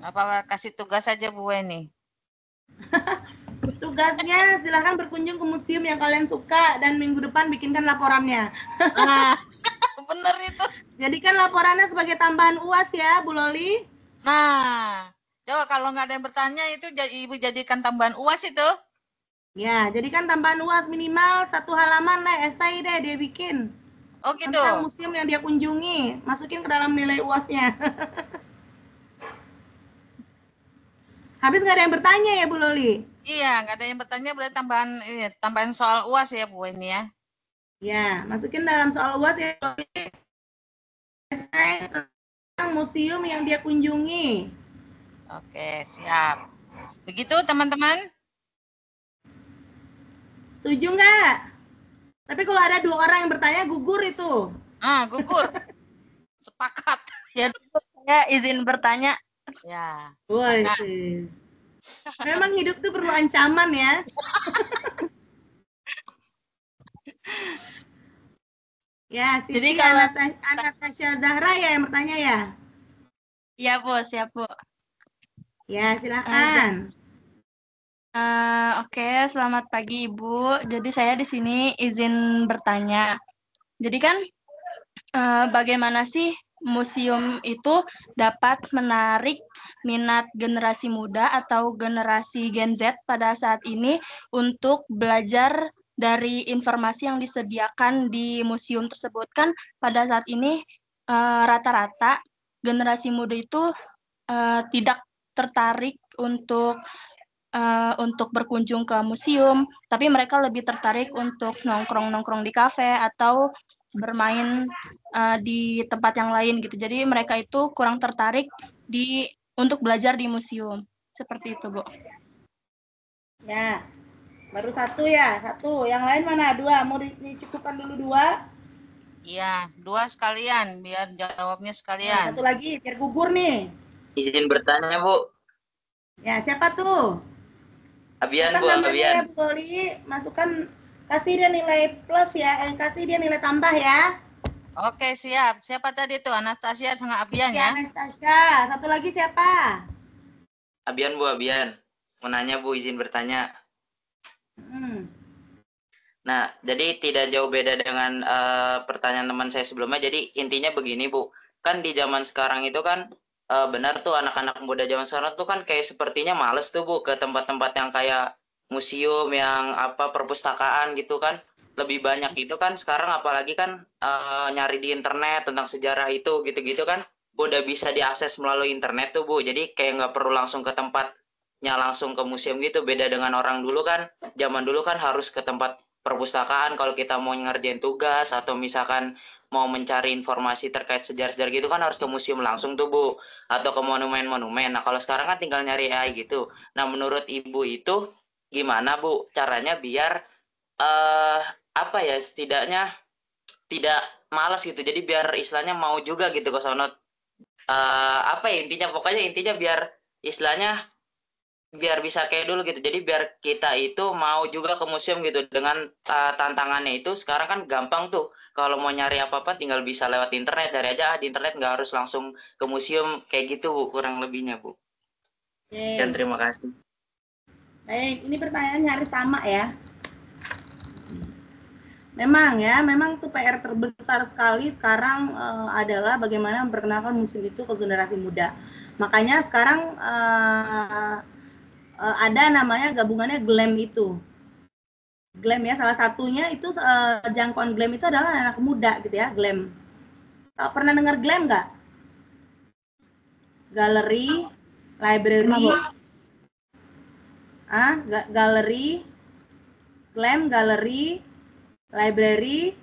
Apa kasih tugas aja Bu Weni? Tugasnya silakan berkunjung ke museum yang kalian suka dan minggu depan bikinkan laporannya. Bener itu. Jadikan laporannya sebagai tambahan UAS ya, Bu Loli. Nah, coba kalau nggak ada yang bertanya itu Ibu jadikan tambahan UAS itu. Ya, jadikan tambahan UAS minimal 1 halaman lah, esai deh dia bikin. Oh gitu. Tentang museum yang dia kunjungi, masukin ke dalam nilai UAS-nya. Habis nggak ada yang bertanya ya, Bu Loli? Iya, nggak ada yang bertanya, berarti tambahan soal UAS ya, Bu, ini ya. Ya, masukin dalam soal UAS ya, Bu Loli. Esai tentang museum yang dia kunjungi. Oke, siap. Begitu, teman-teman? Setuju nggak? Tapi kalau ada 2 orang yang bertanya, gugur itu. Gugur. Sepakat. Ya, saya izin bertanya. Ya. Woi, memang hidup tuh perlu ancaman ya. Ya, Siti Jadi kalau Anastasia Zahra ya yang bertanya ya? Iya, Bu, siap, Bu. Ya, silakan. Oke, selamat pagi Ibu. Jadi saya di sini izin bertanya. Jadi kan bagaimana sih museum itu dapat menarik minat generasi muda atau generasi Gen Z pada saat ini untuk belajar dari informasi yang disediakan di museum tersebut? Kan pada saat ini rata-rata generasi muda itu tidak tertarik untuk berkunjung ke museum, tapi mereka lebih tertarik untuk nongkrong-nongkrong di kafe atau bermain di tempat yang lain gitu. Jadi mereka itu kurang tertarik untuk belajar di museum. Seperti itu, Bu. Ya, baru 1 ya, 1. Yang lain mana? 2. Mau dicukupkan dulu 2? Iya, 2 sekalian, biar jawabnya sekalian. 1 lagi, biar gugur nih. Izin bertanya, Bu. Ya, siapa tuh? Abian, Bu, namanya Abian. Ya, Bu Loli, masukkan, kasih dia nilai plus ya, kasih dia nilai tambah ya. Oke, siap. Siapa tadi tuh? Anastasia sama Abian ya? Anastasia. 1 lagi siapa? Abian, Bu, Abian. Mau nanya, Bu, izin bertanya. Nah, jadi tidak jauh beda dengan pertanyaan teman saya sebelumnya. Jadi intinya begini, Bu. Kan di zaman sekarang itu kan benar tuh anak-anak muda zaman sekarang tuh kan kayak sepertinya males tuh, Bu, ke tempat-tempat yang kayak museum, yang perpustakaan gitu kan. Lebih banyak itu kan sekarang apalagi kan nyari di internet tentang sejarah itu gitu-gitu kan udah bisa diakses melalui internet tuh, Bu. Jadi kayak nggak perlu langsung ke tempatnya, langsung ke museum gitu. Beda dengan orang dulu kan, zaman dulu kan harus ke tempat perpustakaan kalau kita mau ngerjain tugas atau misalkan mau mencari informasi terkait sejarah-sejarah gitu kan harus ke museum langsung tuh, Bu, atau ke monumen-monumen. Nah, kalau sekarang kan tinggal nyari AI gitu. Nah, menurut Ibu itu gimana, Bu, caranya biar setidaknya tidak malas gitu. Jadi biar istilahnya mau juga gitu ke sono. Intinya biar istilahnya biar bisa kayak dulu gitu. Jadi biar kita itu mau juga ke museum gitu. Dengan tantangannya itu sekarang kan gampang tuh. Kalau mau nyari apa-apa tinggal bisa lewat internet. Dari aja di internet, nggak harus langsung ke museum kayak gitu, Bu, kurang lebihnya, Bu. Dan terima kasih. Baik, ini pertanyaan nyaris sama ya. Memang tuh PR terbesar sekali sekarang adalah bagaimana memperkenalkan museum itu ke generasi muda. Makanya sekarang ada namanya gabungannya GLAM itu. GLAM ya, salah satunya itu jangkauan GLAM itu adalah anak muda gitu ya, GLAM. Pernah dengar GLAM nggak? Galeri, library, GLAM, galeri, library,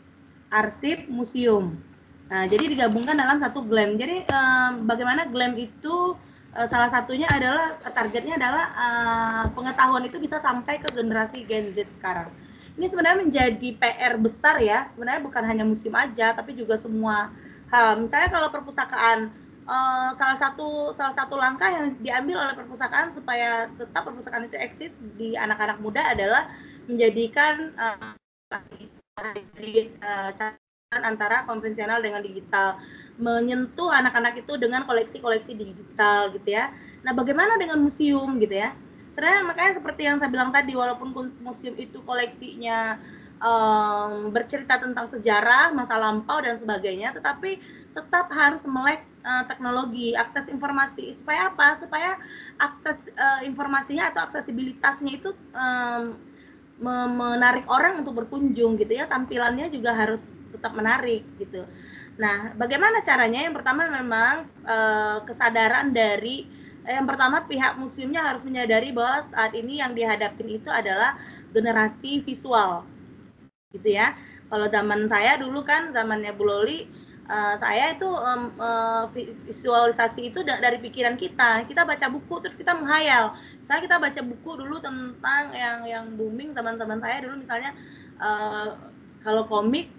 arsip, museum. Nah, jadi digabungkan dalam satu GLAM. Jadi bagaimana GLAM itu salah satunya adalah targetnya adalah pengetahuan itu bisa sampai ke generasi Gen Z sekarang. Ini sebenarnya menjadi PR besar ya. Sebenarnya bukan hanya museum aja, tapi juga semua hal. Misalnya kalau perpustakaan, salah satu langkah yang diambil oleh perpustakaan supaya tetap perpustakaan itu eksis di anak-anak muda adalah menjadikan antara konvensional dengan digital, menyentuh anak-anak itu dengan koleksi-koleksi digital gitu ya. Nah, bagaimana dengan museum gitu ya? Sebenarnya makanya seperti yang saya bilang tadi, walaupun museum itu koleksinya bercerita tentang sejarah, masa lampau dan sebagainya, tetapi tetap harus melek teknologi, akses informasi. Supaya apa? Supaya akses informasinya atau aksesibilitasnya itu menarik orang untuk berkunjung gitu ya. Tampilannya juga harus tetap menarik gitu. Nah, bagaimana caranya? Yang pertama memang kesadaran dari yang pertama pihak museumnya harus menyadari bahwa saat ini yang dihadapin itu adalah generasi visual gitu ya. Kalau zaman saya dulu kan, zamannya Bu Loli, saya itu visualisasi itu dari pikiran kita. Kita baca buku terus kita menghayal. Misalnya kita baca buku dulu tentang yang booming teman-teman saya dulu, misalnya kalau komik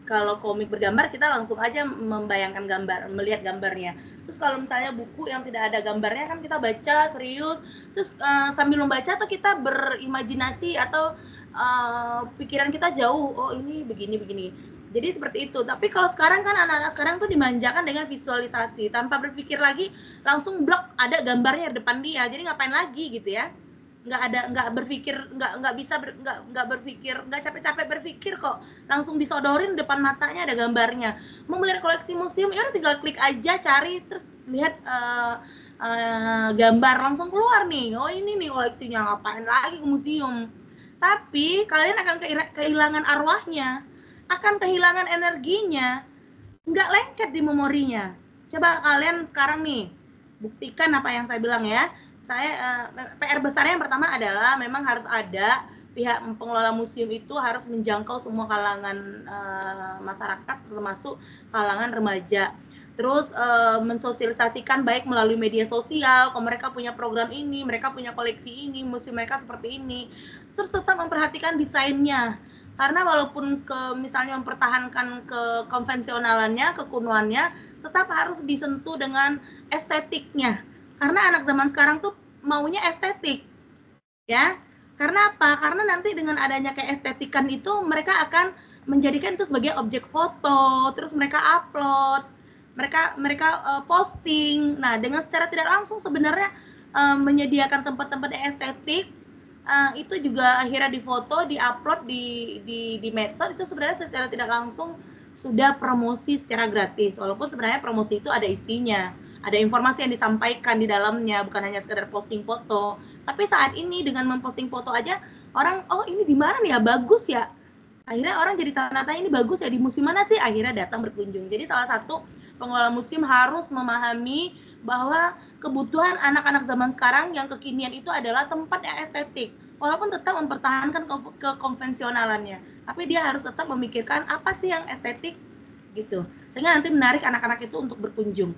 bergambar kita langsung aja membayangkan gambar, melihat gambarnya. Terus kalau misalnya buku yang tidak ada gambarnya kan kita baca serius, terus sambil membaca tuh kita berimajinasi atau pikiran kita jauh, oh ini begini. Jadi seperti itu. Tapi kalau sekarang kan anak-anak sekarang tuh dimanjakan dengan visualisasi, tanpa berpikir lagi, langsung blok ada gambarnya di depan dia. Jadi ngapain lagi gitu ya? Nggak berpikir, nggak berpikir, nggak capek-capek berpikir kok, langsung disodorin depan matanya ada gambarnya. Mau melihat koleksi museum, ya udah tinggal klik aja, cari terus lihat gambar, langsung keluar nih, oh ini nih koleksinya, ngapain lagi ke museum. Tapi kalian akan kehilangan arwahnya, akan kehilangan energinya, nggak lengket di memorinya. Coba kalian sekarang nih buktikan apa yang saya bilang ya. Saya PR besarnya yang pertama adalah memang harus ada pihak pengelola museum itu harus menjangkau semua kalangan masyarakat, termasuk kalangan remaja. Terus mensosialisasikan baik melalui media sosial, kalau mereka punya program ini, mereka punya koleksi ini, museum mereka seperti ini. Terus tetap memperhatikan desainnya, karena walaupun misalnya mempertahankan konvensionalannya, kekunoannya, tetap harus disentuh dengan estetiknya. Karena anak zaman sekarang tuh maunya estetik, ya. Karena apa? Karena nanti dengan adanya keestetikan itu mereka akan menjadikan itu sebagai objek foto, terus mereka upload, mereka posting. Nah, dengan secara tidak langsung sebenarnya menyediakan tempat-tempat yang estetik itu juga akhirnya difoto, diupload di medsos, itu sebenarnya secara tidak langsung sudah promosi secara gratis. Walaupun sebenarnya promosi itu ada isinya. Ada informasi yang disampaikan di dalamnya, bukan hanya sekedar posting foto. Tapi saat ini dengan memposting foto aja, orang, oh ini di mana nih ya, bagus ya. Akhirnya orang jadi tanya-tanya, ini bagus ya, di museum mana sih? Akhirnya datang berkunjung. Jadi salah satu pengelola museum harus memahami bahwa kebutuhan anak-anak zaman sekarang yang kekinian itu adalah tempat yang estetik. Walaupun tetap mempertahankan kekonvensionalannya. Tapi dia harus tetap memikirkan apa sih yang estetik gitu. Sehingga nanti menarik anak-anak itu untuk berkunjung.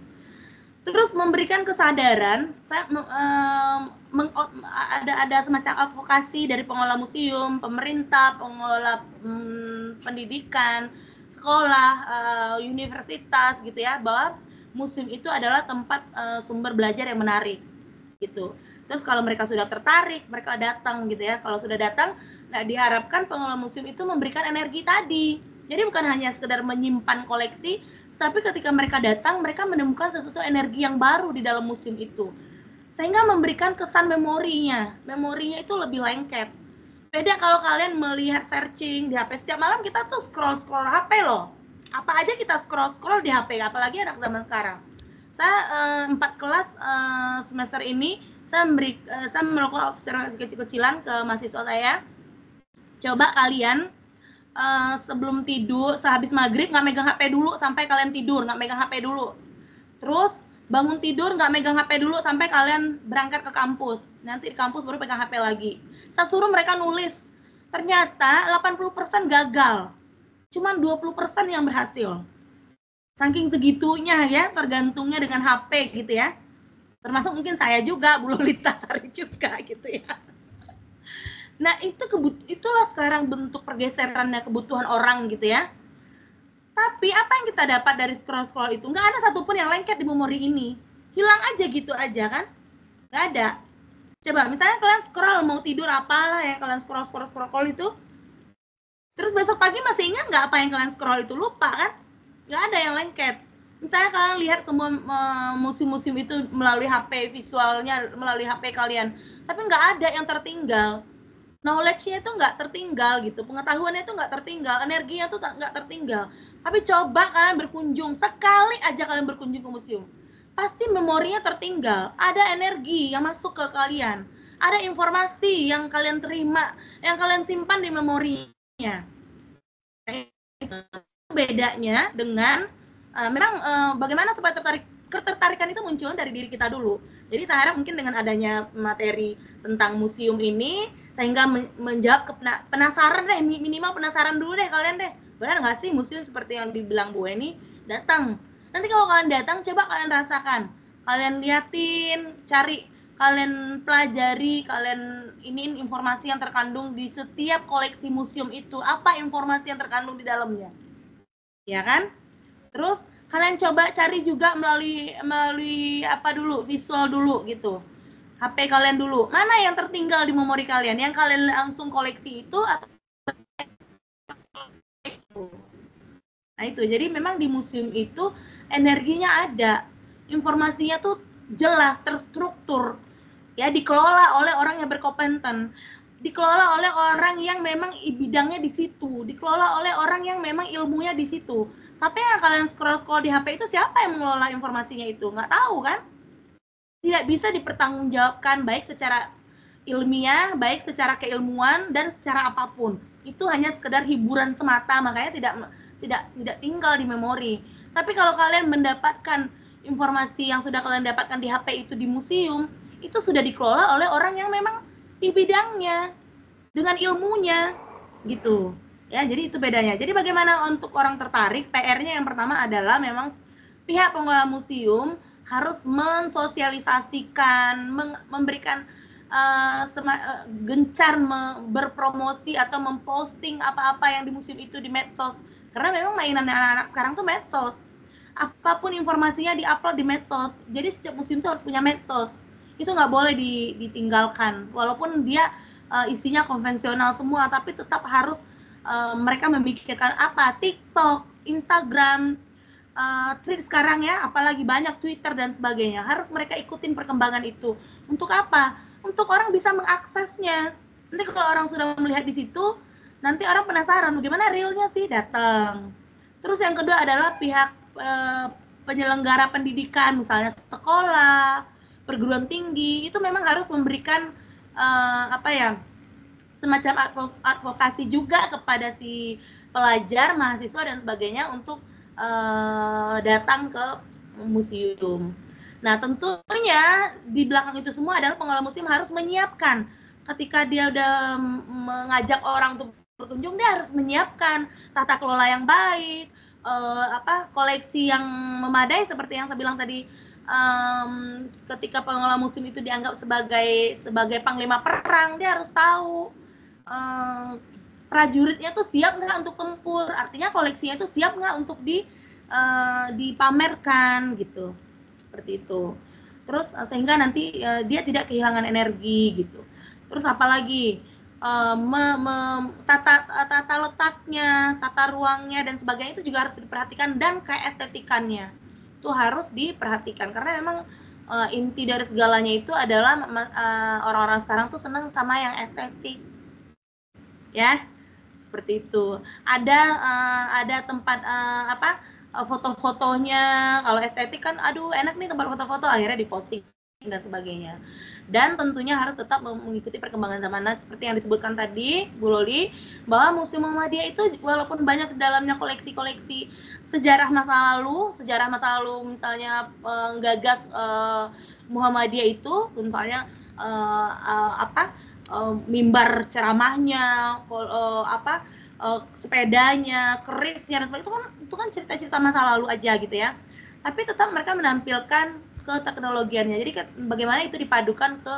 Terus memberikan kesadaran, ada semacam advokasi dari pengelola museum, pemerintah, pengelola pendidikan, sekolah, universitas gitu ya, bahwa museum itu adalah tempat sumber belajar yang menarik gitu. Terus kalau mereka sudah tertarik, mereka datang gitu ya. Kalau sudah datang, nah diharapkan pengelola museum itu memberikan energi tadi. Jadi bukan hanya sekedar menyimpan koleksi, tapi ketika mereka datang, mereka menemukan sesuatu energi yang baru di dalam museum itu. Sehingga memberikan kesan memorinya. Memorinya itu lebih lengket. Beda kalau kalian melihat searching di HP. Setiap malam kita tuh scroll-scroll HP loh. Apa aja kita scroll-scroll di HP, apalagi anak zaman sekarang. Saya 4 kelas semester ini, saya melakukan observasi kecil-kecilan ke mahasiswa saya. Coba kalian sebelum tidur, sehabis maghrib nggak megang HP dulu sampai kalian tidur, nggak megang HP dulu. Terus bangun tidur nggak megang HP dulu sampai kalian berangkat ke kampus. Nanti di kampus baru pegang HP lagi. Saya suruh mereka nulis. Ternyata 80% gagal. Cuma 20% yang berhasil. Saking segitunya ya, tergantungnya dengan HP gitu ya. Termasuk mungkin saya juga, Bu Lolita Sari juga gitu ya. Nah, itulah sekarang bentuk pergeserannya kebutuhan orang gitu ya. Tapi apa yang kita dapat dari scroll-scroll itu? Nggak ada satupun yang lengket di memori ini. Hilang aja gitu aja kan? Nggak ada. Coba misalnya kalian scroll mau tidur apalah ya, kalian scroll itu. Terus besok pagi masih ingat nggak apa yang kalian scroll itu? Lupa kan? Nggak ada yang lengket. Misalnya kalian lihat semua museum-museum itu melalui HP, visualnya melalui HP kalian. Tapi nggak ada yang tertinggal. knowledge-nya itu nggak tertinggal gitu, pengetahuannya itu nggak tertinggal, energinya tuh nggak tertinggal. Tapi coba kalian berkunjung, sekali aja kalian berkunjung ke museum, pasti memorinya tertinggal, ada energi yang masuk ke kalian, ada informasi yang kalian terima, yang kalian simpan di memorinya. Itu bedanya dengan bagaimana supaya ketertarikan itu muncul dari diri kita dulu. Jadi saya harap mungkin dengan adanya materi tentang museum ini, sehingga menjawab penasaran deh, minimal penasaran dulu deh kalian deh. Benar nggak sih museum seperti yang dibilang Bu Eni? Datang. Nanti kalau kalian datang, coba kalian rasakan. Kalian liatin, cari, kalian pelajari, kalian iniin informasi yang terkandung di setiap koleksi museum itu. Apa informasi yang terkandung di dalamnya? Ya kan? Terus kalian coba cari juga melalui apa dulu, visual dulu gitu. HP kalian dulu, mana yang tertinggal di memori kalian, yang kalian langsung koleksi itu atau nah itu. Jadi memang di museum itu energinya ada, informasinya tuh jelas, terstruktur, ya, dikelola oleh orang yang berkompeten, dikelola oleh orang yang memang bidangnya di situ, dikelola oleh orang yang memang ilmunya di situ. Tapi yang kalian scroll di HP itu siapa yang mengelola informasinya itu? Nggak tahu kan? Tidak bisa dipertanggungjawabkan baik secara ilmiah, baik secara keilmuan, dan secara apapun. Itu hanya sekedar hiburan semata, makanya tidak tinggal di memori. Tapi kalau kalian mendapatkan informasi yang sudah kalian dapatkan di HP itu di museum, itu sudah dikelola oleh orang yang memang di bidangnya, dengan ilmunya, gitu. Ya, jadi itu bedanya. Jadi bagaimana untuk orang tertarik? PR-nya yang pertama adalah memang pihak pengelola museum harus mensosialisasikan, memberikan gencar berpromosi atau memposting apa-apa yang di museum itu di medsos. Karena memang mainan anak-anak sekarang tuh medsos. Apapun informasinya diupload di medsos. Jadi setiap museum itu harus punya medsos. Itu nggak boleh ditinggalkan. Walaupun dia isinya konvensional semua, tapi tetap harus mereka memikirkan apa, TikTok, Instagram, tweet sekarang ya, apalagi banyak Twitter dan sebagainya. Harus mereka ikutin perkembangan itu. Untuk apa? Untuk orang bisa mengaksesnya. Nanti kalau orang sudah melihat di situ, nanti orang penasaran bagaimana realnya sih, datang. Terus yang kedua adalah pihak penyelenggara pendidikan, misalnya sekolah, perguruan tinggi, itu memang harus memberikan semacam advokasi juga kepada si pelajar, mahasiswa dan sebagainya untuk datang ke museum. Nah, tentunya di belakang itu semua adalah pengelola museum harus menyiapkan. Ketika dia udah mengajak orang untuk berkunjung, dia harus menyiapkan tata kelola yang baik, koleksi yang memadai seperti yang saya bilang tadi. Ketika pengelola museum itu dianggap sebagai panglima perang, dia harus tahu prajuritnya tuh siap nggak untuk tempur, artinya koleksinya itu siap nggak untuk dipamerkan gitu, seperti itu. Terus sehingga nanti dia tidak kehilangan energi gitu. Terus apalagi tata letaknya, tata ruangnya dan sebagainya itu juga harus diperhatikan, dan keestetikannya itu harus diperhatikan, karena memang inti dari segalanya itu adalah orang-orang sekarang tuh senang sama yang estetik, ya, seperti itu. Ada tempat foto-fotonya, kalau estetik kan aduh enak nih tempat foto-foto, akhirnya diposting dan sebagainya. Dan tentunya harus tetap mengikuti perkembangan zaman. Nah, seperti yang disebutkan tadi Bu Loli, bahwa Museum Muhammadiyah itu walaupun banyak di dalamnya koleksi-koleksi sejarah masa lalu misalnya gagas Muhammadiyah itu misalnya mimbar ceramahnya, sepedanya, kerisnya dan sebagainya, itu kan cerita-cerita masa lalu aja gitu ya. Tapi tetap mereka menampilkan keteknologiannya. Jadi bagaimana itu dipadukan ke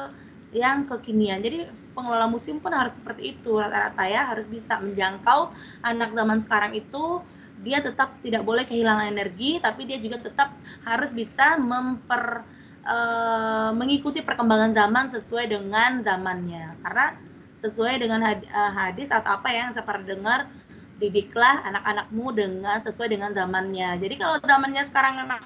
yang kekinian. Jadi pengelola museum pun harus seperti itu rata-rata ya, harus bisa menjangkau anak zaman sekarang itu. Dia tetap tidak boleh kehilangan energi, tapi dia juga tetap harus bisa mengikuti perkembangan zaman sesuai dengan zamannya. Karena sesuai dengan hadis atau apa yang saya pernah dengar, didiklah anak-anakmu sesuai dengan zamannya. Jadi kalau zamannya sekarang memang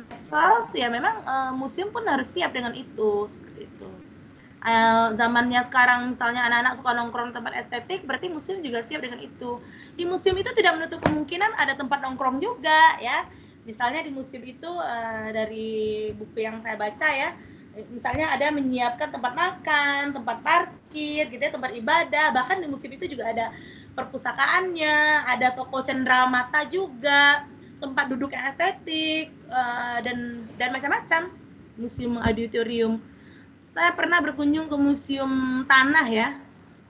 medsos, ya memang museum pun harus siap dengan itu, seperti itu. zamannya sekarang misalnya anak-anak suka nongkrong tempat estetik, berarti museum juga siap dengan itu. Di museum itu tidak menutup kemungkinan ada tempat nongkrong juga ya. Misalnya di museum itu dari buku yang saya baca ya, misalnya ada menyiapkan tempat makan, tempat parkir, gitu ya, tempat ibadah. Bahkan di museum itu juga ada perpustakaannya, ada toko cenderamata juga, tempat duduk yang estetik, dan macam-macam. Museum auditorium. Saya pernah berkunjung ke museum tanah ya,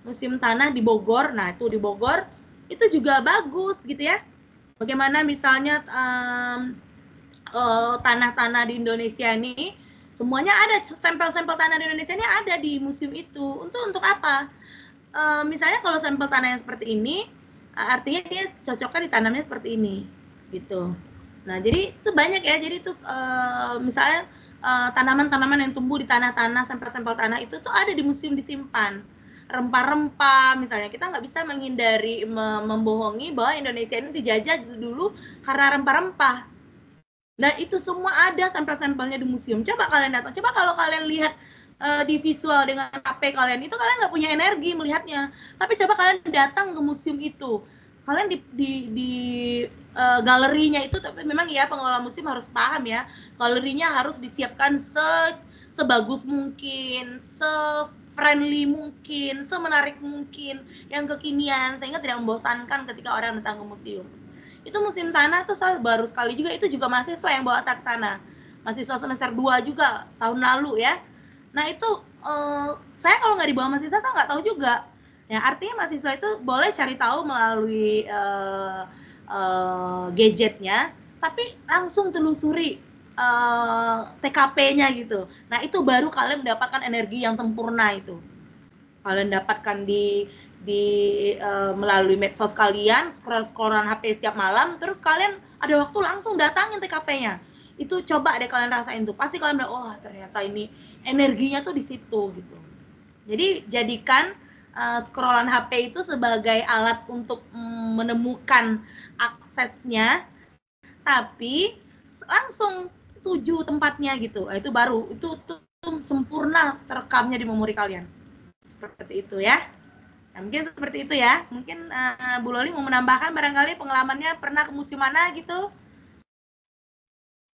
museum tanah di Bogor. Nah itu di Bogor itu juga bagus gitu ya. Bagaimana misalnya tanah-tanah di Indonesia ini semuanya ada, sampel-sampel tanah di Indonesia ini ada di museum itu. Untuk apa? Misalnya kalau sampel tanah yang seperti ini, artinya dia cocoknya ditanamnya seperti ini gitu. Nah jadi itu banyak ya. Jadi itu misalnya tanaman-tanaman yang tumbuh di tanah-tanah, sampel-sampel tanah itu tuh ada di museum disimpan. Rempah-rempah misalnya, kita nggak bisa menghindari membohongi bahwa Indonesia ini dijajah dulu karena rempah-rempah. Nah itu semua ada sampel-sampelnya di museum. Coba kalian datang, coba kalau kalian lihat di visual dengan HP kalian, itu kalian nggak punya energi melihatnya. Tapi coba kalian datang ke museum itu, kalian di galerinya itu, tapi memang ya pengelola museum harus paham ya, galerinya harus disiapkan sebagus mungkin, se-friendly mungkin, semenarik mungkin, yang kekinian, sehingga tidak membosankan ketika orang datang ke museum. Itu museum tanah tuh saya baru sekali juga, itu juga mahasiswa yang bawa saya ke sana, mahasiswa semester 2 juga tahun lalu ya. Nah itu saya kalau nggak dibawa mahasiswa saya nggak tahu juga. Ya artinya mahasiswa itu boleh cari tahu melalui gadgetnya, tapi langsung telusuri TKP-nya gitu. Nah itu baru kalian mendapatkan energi yang sempurna itu. Kalian dapatkan di melalui medsos kalian, scroll-scrollan HP setiap malam, terus kalian ada waktu langsung datangin TKP-nya. Itu coba deh kalian rasain tuh. Pasti kalian bilang, oh ternyata ini energinya tuh di situ gitu. Jadi jadikan scrollan HP itu sebagai alat untuk menemukan aksesnya, tapi langsung tuju tempatnya gitu. Itu baru, itu sempurna terekamnya di memori kalian. Seperti itu ya. Nah, mungkin seperti itu ya. Mungkin Bu Loli mau menambahkan barangkali pengalamannya pernah ke museum mana gitu.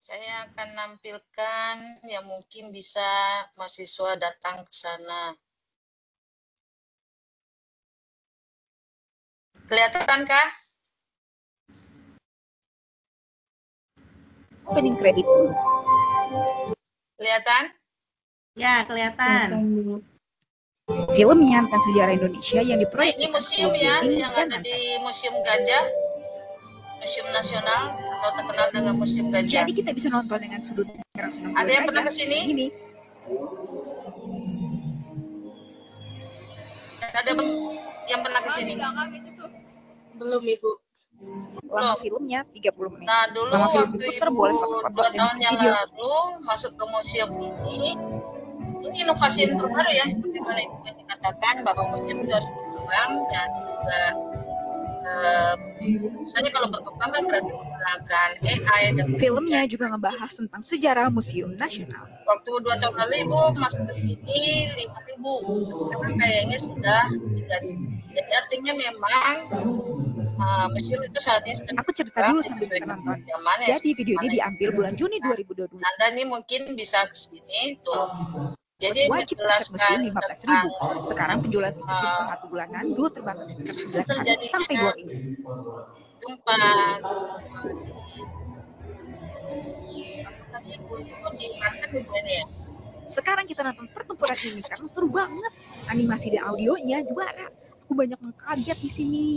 Saya akan nampilkan yang mungkin bisa mahasiswa datang ke sana. Kelihatan kah? Opening kredit. Kelihatan? Ya, kelihatan. Filmnya tentang sejarah Indonesia yang Nah, diproyeksikan. ini museum ya, yang ada di Museum Gajah, Museum Nasional atau terkenal dengan Museum Gajah. Jadi kita bisa nonton dengan sudut 160 Ada yang pernah ke sini? Ini. Ada yang pernah ke sini? Belum, Ibu. Lama filmnya 30 menit. Nah, dulu Lama waktu film Ibu boleh foto-foto 2 dan tahun yang video. lalu masuk ke museum ini inovasi yang terbaru ya, seperti mana Ibu yang dikatakan bahwa museum itu harus berkembang dan juga misalnya kalau berkembang kan berarti menggunakan AI dan Filmnya juga ngebahas tentang sejarah Museum Nasional. waktu 2 tahun lalu Ibu masuk ke sini 5.000, sekarang kayaknya sudah 3.000. Jadi artinya memang museum itu saat ini sudah Aku cerita dulu sambil kita nonton. Jadi video ini diambil bulan Juni 2022. Anda nih mungkin bisa ke sini tuh. Jadi Wajib tiket museum 15.000. Sekarang penjualan tiket untuk 1 bulanan dulu terbatas sekitar 9 hari sampai 2 minggu. Gempa. Sekarang kita nonton pertempuran ini karena seru banget. Animasi dan audionya juara. Aku banyak mengkaget di sini.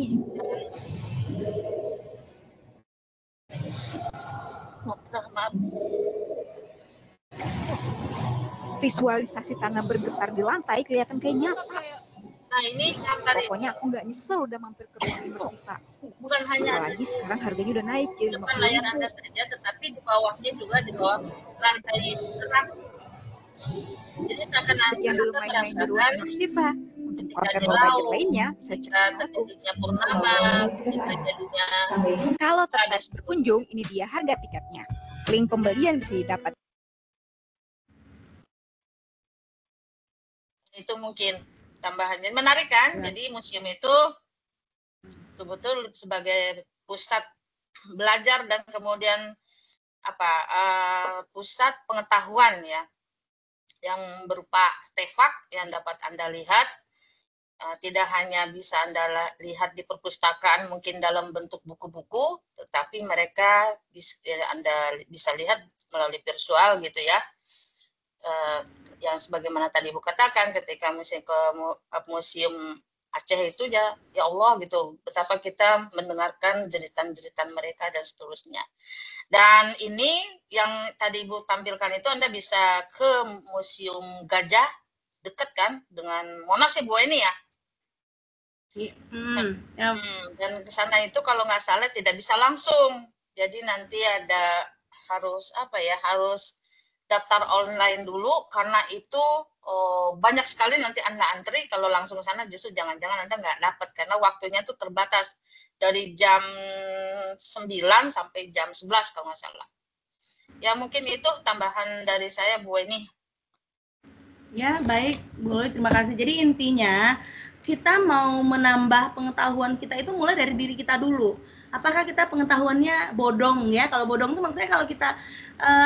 Visualisasi tanah bergetar di lantai kelihatan kayak nyata. Nah ini gambar Pokoknya aku nggak nyesel udah mampir ke ruang Immersiva. bukan hanya Apalagi sekarang harganya udah naik jadi depan layar Anda saja, tetapi di bawahnya juga di bawah lantai terang. Jadi seakan-akan yang dulu main-main di ruang Immersiva. Untuk konten low budget lainnya bisa cek terjadinya purnama, terjadinya Kalau tertarik berkunjung, ini dia harga tiketnya. Link pembelian bisa didapat Itu mungkin tambahannya. Menarik kan? Jadi museum itu betul-betul sebagai pusat belajar dan kemudian pusat pengetahuan ya, yang berupa artefak yang dapat Anda lihat. Tidak hanya bisa Anda lihat di perpustakaan mungkin dalam bentuk buku-buku, tetapi mereka Anda bisa lihat melalui virtual gitu ya. Yang sebagaimana tadi Ibu katakan, ketika misalnya ke Museum Aceh itu ya Allah gitu, betapa kita mendengarkan jeritan-jeritan mereka dan seterusnya. Dan ini yang tadi Ibu tampilkan itu Anda bisa ke Museum Gajah, dekat kan dengan Monas ya Bu ini ya. Dan ke sana itu kalau nggak salah tidak bisa langsung. Jadi nanti harus daftar online dulu, karena itu banyak sekali nanti Anda antri. Kalau langsung sana justru jangan-jangan Anda nggak dapat, karena waktunya itu terbatas dari jam 9 sampai jam 11 kalau nggak salah. Ya mungkin itu tambahan dari saya Bu ini. Ya baik, boleh, terima kasih. Jadi intinya kita mau menambah pengetahuan kita itu mulai dari diri kita dulu. Apakah kita pengetahuannya bodong ya? Kalau bodong itu maksudnya kalau kita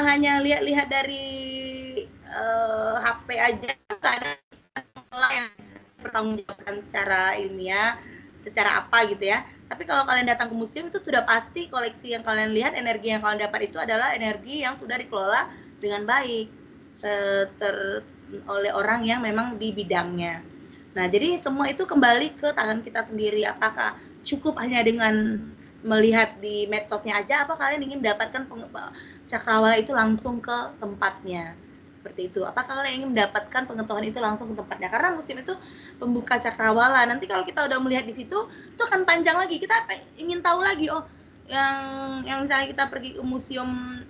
hanya lihat-lihat dari HP aja, nggak ada yang bertanggungjawabkan secara ilmiah, secara apa gitu ya. Tapi kalau kalian datang ke museum itu sudah pasti koleksi yang kalian lihat, energi yang kalian dapat itu adalah energi yang sudah dikelola dengan baik oleh orang yang memang di bidangnya. Nah, jadi semua itu kembali ke tangan kita sendiri. Apakah cukup hanya dengan melihat di medsosnya aja, apa kalian ingin mendapatkan cakrawala itu langsung ke tempatnya? Seperti itu. Apakah kalian ingin mendapatkan pengetahuan itu langsung ke tempatnya? Karena museum itu pembuka cakrawala. Nanti kalau kita udah melihat di situ, itu akan panjang lagi. Kita ingin tahu lagi, yang misalnya kita pergi ke museum,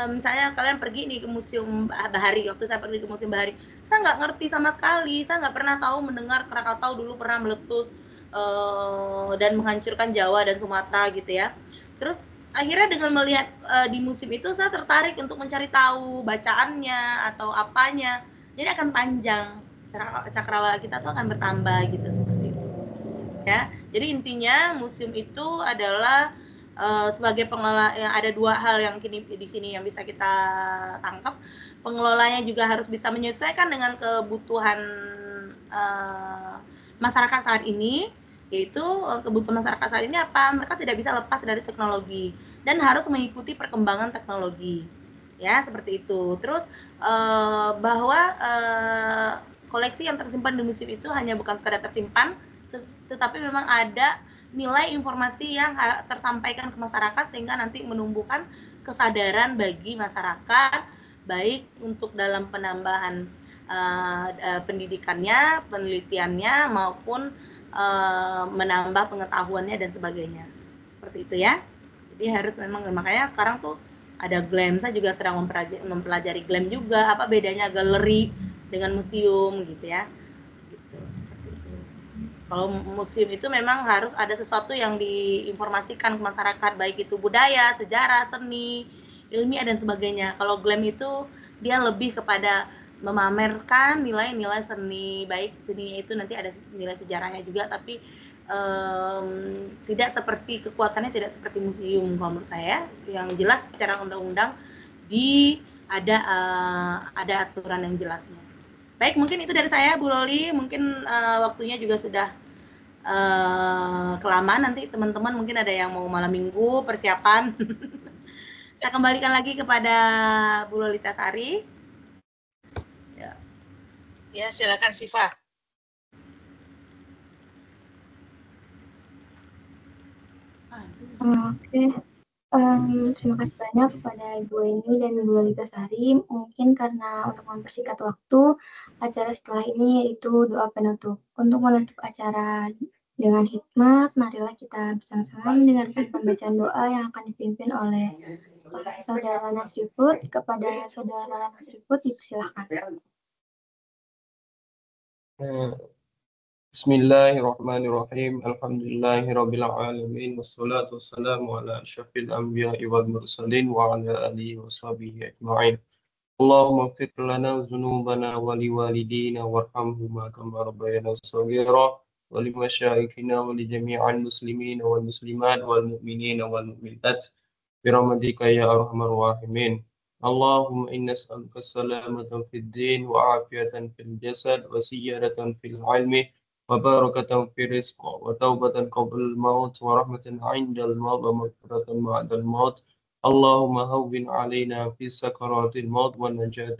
misalnya kalian pergi nih ke Museum Bahari. Waktu saya pergi ke Museum Bahari, saya nggak ngerti sama sekali. Saya nggak pernah tahu mendengar Krakatau dulu pernah meletus dan menghancurkan Jawa dan Sumatera gitu ya. Terus akhirnya dengan melihat di museum itu saya tertarik untuk mencari tahu bacaannya atau apanya. Jadi akan panjang, cakrawala kita tuh akan bertambah gitu, seperti itu. Ya, jadi intinya museum itu adalah sebagai pengelola, ada dua hal yang kini di sini yang bisa kita tangkap. Pengelolanya juga harus bisa menyesuaikan dengan kebutuhan masyarakat saat ini, yaitu kebutuhan masyarakat saat ini apa? Mereka tidak bisa lepas dari teknologi dan harus mengikuti perkembangan teknologi. Ya, seperti itu. Terus bahwa koleksi yang tersimpan di museum itu hanya bukan sekadar tersimpan, tetapi memang ada nilai informasi yang tersampaikan ke masyarakat sehingga nanti menumbuhkan kesadaran bagi masyarakat, baik untuk dalam penambahan pendidikannya, penelitiannya, maupun menambah pengetahuannya dan sebagainya. Seperti itu ya. Jadi harus memang, makanya sekarang tuh ada GLAM. Saya juga sedang mempelajari GLAM juga, apa bedanya galeri dengan museum gitu ya. Kalau museum itu memang harus ada sesuatu yang diinformasikan ke masyarakat, baik itu budaya, sejarah, seni, ilmiah, dan sebagainya. Kalau GLAM itu dia lebih kepada memamerkan nilai-nilai seni, baik seninya itu nanti ada nilai sejarahnya juga, tapi tidak seperti, kekuatannya tidak seperti museum kalau menurut saya. Yang jelas secara undang-undang ada aturan yang jelasnya. Baik, mungkin itu dari saya, Bu Loli. Mungkin waktunya juga sudah kelamaan. Nanti teman-teman mungkin ada yang mau malam minggu persiapan. Saya kembalikan lagi kepada Bu Lolita Sari. Ya, silakan Siva. Oke. Terima kasih banyak kepada Ibu Eni dan Bu Lolita Sari. Mungkin karena untuk mempersingkat waktu, acara setelah ini yaitu doa penutup. Untuk menutup acara dengan hikmat, marilah kita bersama-sama mendengarkan pembacaan doa yang akan dipimpin oleh Saudara Nasriput. Kepada Saudara Nasriput dipersilahkan. Bismillahirrahmanirrahim. Alhamdulillahirabbil alamin wassalatu wassalamu ala asyrafil anbiya'i wal mursalin wa ala alihi washabihi ajma'in. اللهم اغفر لنا ذنوبنا ولوالدينا وارحمهما كما ربيانا صغيرا ولمشايخنا ولجميع المسلمين والمسلمات والمؤمنين والمؤمنات برحمتك يا أرحم الراحمين. اللهم إنا نسألك السلامة في الدين وعافية في الجسد وسيادة في العلم وبركة في الرزق وتوبة قبل الموت ورحمة عند الموت ومغفرة بعد الموت. اللهم هون علينا في سكرات الموت والنجاة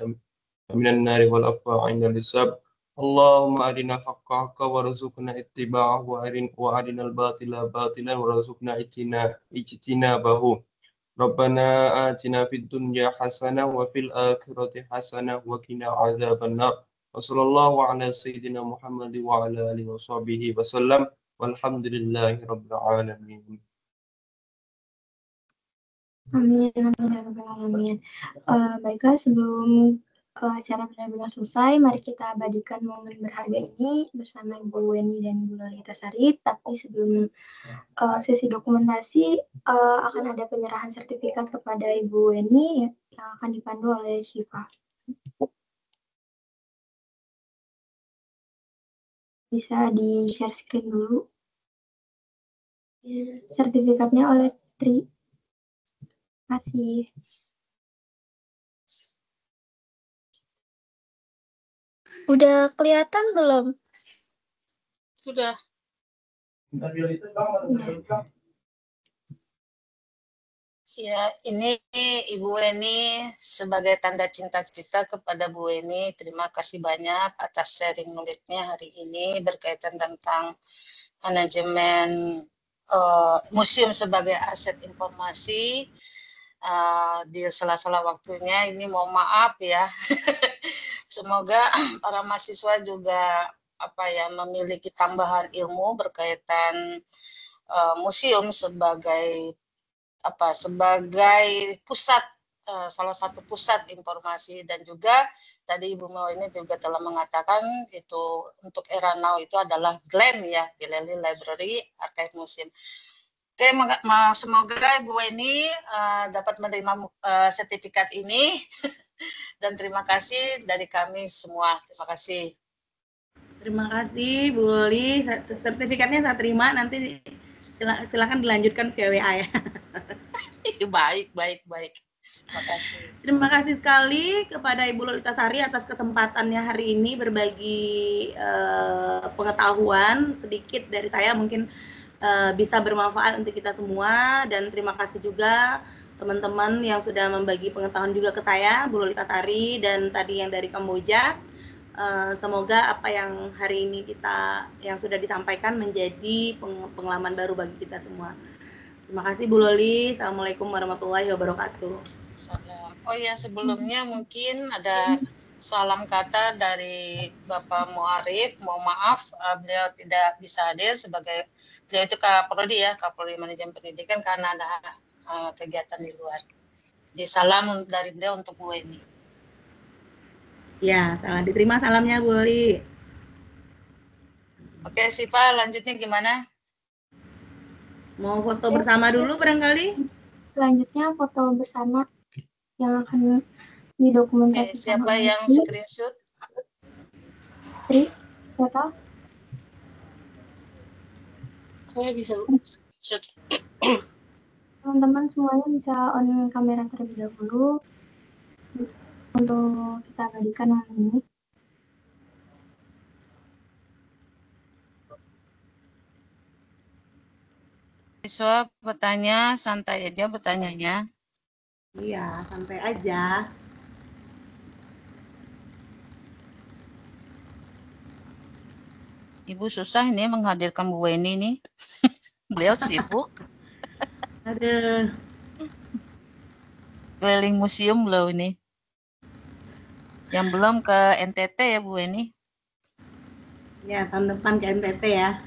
من النار والعفو عند الحساب. اللهم أرنا الحق حقا وارزقنا اتباعه وأرنا الباطل باطلا وارزقنا اجتنابه. ربنا آتنا في الدنيا حسنة وفي الآخرة حسنة وقنا عذاب النار. وصلى الله على سيدنا محمد وعلى آله وصحبه وسلم والحمد لله رب العالمين. Amin, amin, ya rabbal alamin. Baiklah, sebelum acara benar-benar selesai, mari kita abadikan momen berharga ini bersama Ibu Weni dan Ibu Lolita Sari. Tapi sebelum sesi dokumentasi, akan ada penyerahan sertifikat kepada Ibu Weni yang akan dipandu oleh Syifa. Bisa di-share screen dulu. Sertifikatnya oleh Tri. Terima kasih. Udah kelihatan belum? Sudah. Ya, ini Ibu Weni sebagai tanda cinta kita kepada Bu Weni. Terima kasih banyak atas sharing knowledge-nya hari ini berkaitan tentang manajemen museum sebagai aset informasi. Di sela-sela waktunya ini mohon maaf ya. Semoga para mahasiswa juga memiliki tambahan ilmu berkaitan museum sebagai pusat, salah satu pusat informasi, dan juga tadi Ibu Mel ini juga telah mengatakan itu untuk era now itu adalah GLAM ya, Gallery Library Archive Museum. Oke, semoga Ibu Weni dapat menerima sertifikat ini dan terima kasih dari kami semua. Terima kasih. Terima kasih Bu Loli, sertifikatnya saya terima, nanti silakan dilanjutkan via WA ya. Baik. Terima kasih. Terima kasih sekali kepada Ibu Lolita Sari atas kesempatannya hari ini berbagi pengetahuan sedikit dari saya, mungkin bisa bermanfaat untuk kita semua, dan terima kasih juga teman-teman yang sudah membagi pengetahuan juga ke saya, Bu Lolita Sari, dan tadi yang dari Kamboja. Semoga apa yang hari ini yang sudah disampaikan menjadi pengalaman baru bagi kita semua. Terima kasih Bu Loli. Assalamualaikum warahmatullahi wabarakatuh. Salam. Oh ya, sebelumnya mungkin ada salam kata dari Bapak Muarif. Mohon maaf beliau tidak bisa hadir sebagai beliau itu Kapolri ya, Kapolri Manajemen Pendidikan, karena ada kegiatan di luar. Jadi salam dari beliau untuk Bu Weni. Ya, salah diterima salamnya Bu Loli. Oke, Sipa, lanjutnya gimana? Mau foto bersama dulu barangkali? Selanjutnya foto bersama yang akan didokumentasikan. Siapa yang screenshot? Tri, siapa? Saya bisa screenshot. Teman-teman semuanya bisa on kamera terlebih dahulu untuk kita abadikan malam ini. Siswa bertanya, santai aja bertanyanya. Iya, santai aja. Ibu susah ini menghadirkan Bu Weni nih. Beliau sibuk. Aduh. Keliling museum beliau ini. Yang belum ke NTT ya Bu Weni. Ya, tahun depan ke NTT ya.